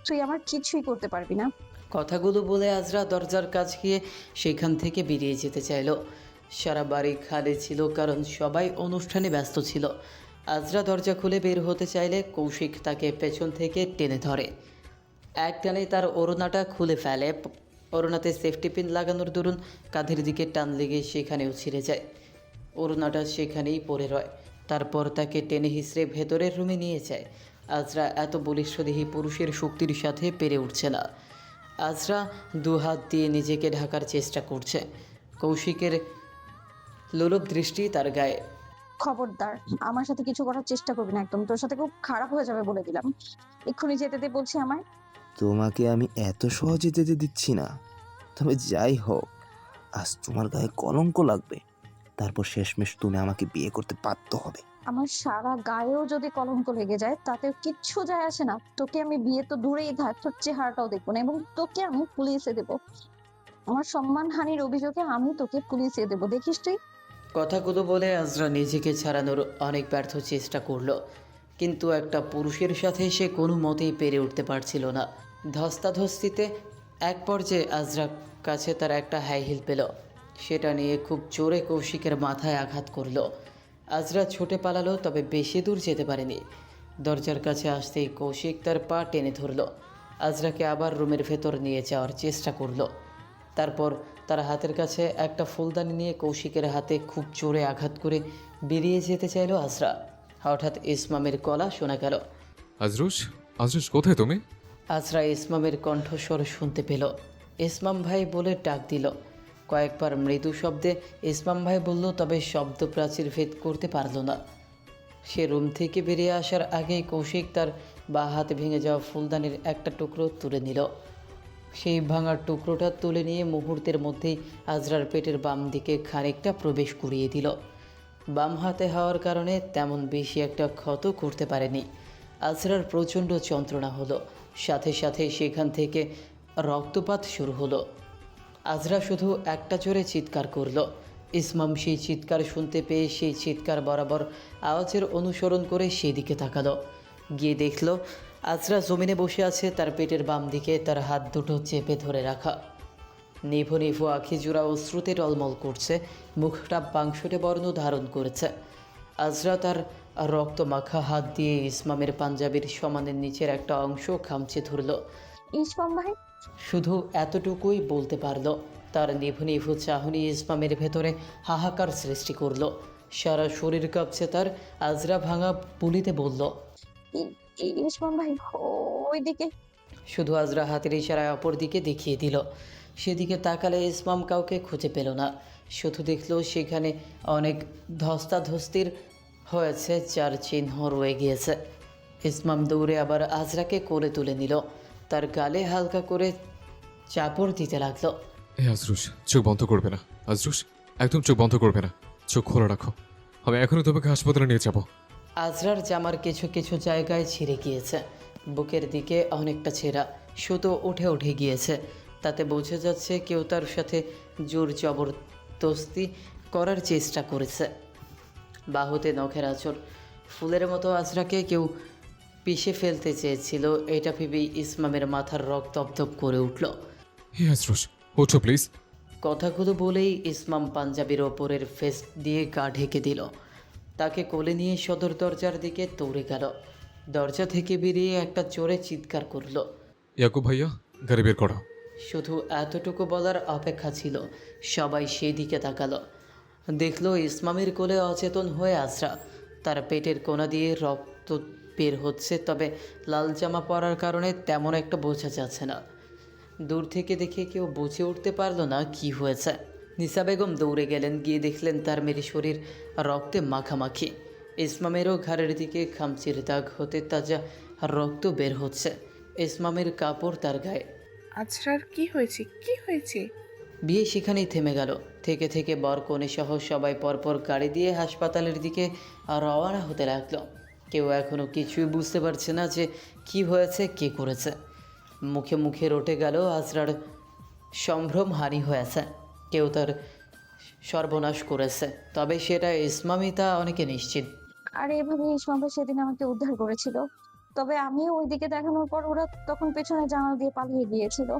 তুই আমার কিছুই করতে পারবি না। কথাগুলো বলে আজরা দরজার কাছ গিয়ে সেখান থেকে বেরিয়ে যেতে চাইল। সারা বাড়ি খালি ছিল, কারণ সবাই অনুষ্ঠানে ব্যস্ত ছিল। আজরা দরজা খুলে বের হতে চাইলে কৌশিক তাকে পেছন থেকে টেনে ধরে। এক টানে তার ওড়নাটা খুলে ফেলে। ওড়নাতে সেফটি পিন লাগানোর দরুন কাঁধের দিকে টান লেগে সেখানেও ছিঁড়ে যায়। ওড়নাটা সেখানেই পড়ে রয়। তারপর তাকে টেনে হিসড়ে ভেতরের রুমে নিয়ে যায়। আজরা এত বলিষ্ঠদেহী পুরুষের শক্তির সাথে পেরে উঠছে না। আজরা দুহাত দিয়ে নিজেকে ঢাকার চেষ্টা করছে। কৌশিকের লোলুপ দৃষ্টি তার গায়ে। খবরদার, আমার সাথে কিছু করার চেষ্টা করবি না একদম, তোর সাথে খুব খারাপ হয়ে যাবে বলে দিলাম। এক্ষুনি যেতে দে বলছি আমায়। তোমাকে আমি এত সহজে যেতে দিচ্ছি না। তবে যাই হোক, আজ তোমার গায়ে কলঙ্ক লাগবে, তারপর শেষমেশ তুমি আমাকে বিয়ে করতে বাধ্য হবে। আমার সারা গায়েও যদি কলঙ্ক লেগে যায় তাতে কিচ্ছু যায় আসে না। তোকে আমি বিয়ে তো দূরেই থাক, তোর চেহারাটাও দেখবো না, এবং তোকে আমি পুলিশে দেবো। আমার সম্মানহানির অভিযোগে আমি তোকে পুলিশে দেবো, দেখিস তুই। কথাগুলো বলে আজরা নিজেকে ছাড়ানোর অনেক ব্যর্থ চেষ্টা করলো, কিন্তু একটা পুরুষের সাথে সে কোনো মতেই পেরে উঠতে পারছিল না। ধস্তাধস্তিতে এক পর্যায়ে আজরার কাছে তার একটা হাই হিল পেল। সেটা নিয়ে খুব জোরে কৌশিকের মাথায় আঘাত করলো। আজরা ছুটে পালালো, তবে বেশি দূর যেতে পারেনি। দরজার কাছে আসতেই কৌশিক তার পা টেনে ধরলো। আজরাকে আবার রুমের ভেতর নিয়ে যাওয়ার চেষ্টা করলো। তারপর তার হাতের কাছে একটা ফুলদানি নিয়ে কৌশিকের হাতে খুব জোরে আঘাত করে বেরিয়ে যেতে চাইল আজরা। হঠাৎ ইসমামের গলা শোনা গেল। আজরুস, আজরুস কোথায় তুমি? আজরা ইসমামের কণ্ঠস্বর শুনতে পেল। ইসমাম ভাই বলে ডাক দিল। কয়েকবার মৃদু শব্দে ইসমাম ভাই বলল, তবে শব্দ প্রাচীর ভেদ করতে পারল না। সে রুম থেকে বেরিয়ে আসার আগেই কৌশিক তার বা হাতে ভেঙে যাওয়া ফুলদানির একটা টুকরো তুলে নিল। সেই ভাঙার টুকরোটা তুলে নিয়ে মুহূর্তের মধ্যেই আজরার পেটের বাম দিকে খানিকটা প্রবেশ করিয়ে দিল। বাম হাতে হওয়ার কারণে তেমন বেশি একটা ক্ষত করতে পারেনি। আজরার প্রচণ্ড যন্ত্রণা হলো, সাথে সাথে সেখান থেকে রক্তপাত শুরু হলো। আজরা শুধু একটা জোরে চিৎকার করলো। ইসমাম সেই চিৎকার শুনতে পেয়ে সেই চিৎকার বরাবর আওয়াজের অনুসরণ করে সেদিকে তাকালো। গিয়ে দেখল আজরা জমিনে বসে আছে, তার পেটের বাম দিকে তার হাত দুটো চেপে ধরে রাখা। নিভু নিভু আখি জোড়া অশ্রুতে টলমল করছে, মুখটা পাংশুটে বর্ণ ধারণ করেছে। আজরা তার রক্ত মাখা হাত দিয়ে ইসমামের পাঞ্জাবির সমানের নিচের একটা অংশ খামচে ধরল। ইসমাম ভাই, শুধু এতটুকুই বলতে পারল। তার নিভু নিভু চাহনি ইসমামের ভেতরে হাহাকার সৃষ্টি করলো। সারা শরীর কাঁপছে তার। আজরা ভাঙা পুলিতে বলল, ইসমাম ভাই ওইদিকে। শুধু আজরা হাতের ইশারায় অপর দিকে দেখিয়ে দিল। সেদিকে তাকালে ইসমাম কাউকে খুঁজে পেল না। শুধু দেখলো সেখানে অনেক ধস্তাধস্তির হয়েছে, যার চিহ্ন রয়ে গিয়েছে। ইসমাম দৌড়ে আবার আজরাকে কোলে তুলে নিল, তার গালে হালকা করে চাপড় দিতে লাগলো। আজরুস, চোখ বন্ধ করবে না। আজরুস, একদম চোখ বন্ধ করবে না, চোখ খোলা রাখো। আমি এখনই তোমাকে হাসপাতালে নিয়ে যাব। আজরার জামার কিছু কিছু জায়গায় ছিঁড়ে গিয়েছে, বুকের দিকে অনেকটা ছেঁড়া, সুতো উঠে উঠে গিয়েছে। তাতে বোঝা যাচ্ছে কেউ তার সাথে জোর জবরদস্তি করার চেষ্টা করেছে। বাহুতে নখের আঁচড়, ফুলের মতো আজরাকে কেউ পিষে ফেলতে চেয়েছিল। এটা ভেবেই ইসমামের মাথার রক্ত দপদপ করে উঠল। আজরুস, ওঠো প্লিজ। কথাগুলো বলেই ইসমাম পাঞ্জাবির ওপরের ফেস দিয়ে গা ঢেকে দিল। তাকে কোলে নিয়ে সদর দরজার দিকে দৌড়ে গেল। দরজা থেকে বেরিয়ে একটা জোরে চিৎকার করলো। ইয়াকুব ভাইয়া, গাড়ি বের করো। শুধু এতটুকু বলার অপেক্ষা ছিল। সবাই সেই দিকে তাকালো। দেখলো ইসমামের কোলে অচেতন হয়ে আজরা। তার পেটের কোণা দিয়ে রক্ত বের হচ্ছে, তবে লাল জামা পরার কারণে তেমন একটা বোঝা যাচ্ছে না। দূর থেকে দেখে কেউ বুঝে উঠতে পারলো না কি হয়েছে। নিসা বেগম দৌড়ে গেলেন, গিয়ে দেখলেন তার মেয়ের শরীর রক্তে মাখামাখি। ইসমামেরও ঘাড়ের দিকে খামচির দাগ হতে তাজা রক্ত বের হচ্ছে। ইসমামের কাপড় তার গায়ে। আজরার কি হয়েছে, কি হয়েছে? বিয়ে সেখানেই থেমে গেল। থেকে থেকে বর কনে সহ সবাই পরপর গাড়ি দিয়ে হাসপাতালের দিকে রওনা হতে লাগলো। কেউ এখনও কিছুই বুঝতে পারছে না যে কি হয়েছে, কে করেছে। মুখে মুখে রটে গেল আজরার সম্ভ্রম হানি হয়েছে, কেউ তার সর্বনাশ করেছে, তবে সেটা ইসমামই তা অনেকে নিশ্চিত। আর এভাবে ইসমাম ভাই সেদিন আমাকে উদ্ধার করেছিল, তবে আমি ওইদিকে দেখানোর পর ওরা তখন পেছনে জানালা দিয়ে পালিয়ে গিয়েছিল।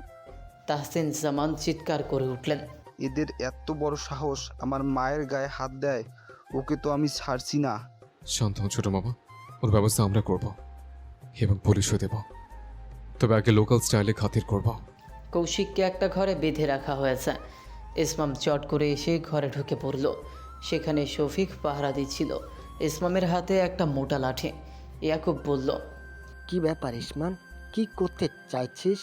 তাহসিন জামান চিৎকার করে উঠলেন। এদের এত বড় সাহস আমার মায়ের গায়ে হাত দেয়, ওকে তো আমি ছাড়ছি না। শান্ত হও ছোট মামা, ওর ব্যবস্থা আমরা করব এবং পুলিশও দেব, তবে আগে লোকাল স্টাইলে খাতির করব। কৌশিককে একটা ঘরে বেঁধে রাখা হয়েছে। ইসমাম চট করে এসে ঘরে ঢুকে পড়ল। সেখানে শফিক পাহারা দিচ্ছিল। ইসমামের হাতে একটা মোটা লাঠি। ইয়াকুব বলল, কি ব্যাপার ইসমান, কি করতে চাইছিস?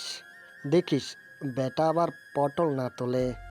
দেখিস বেটা আবার পটল না তোলে।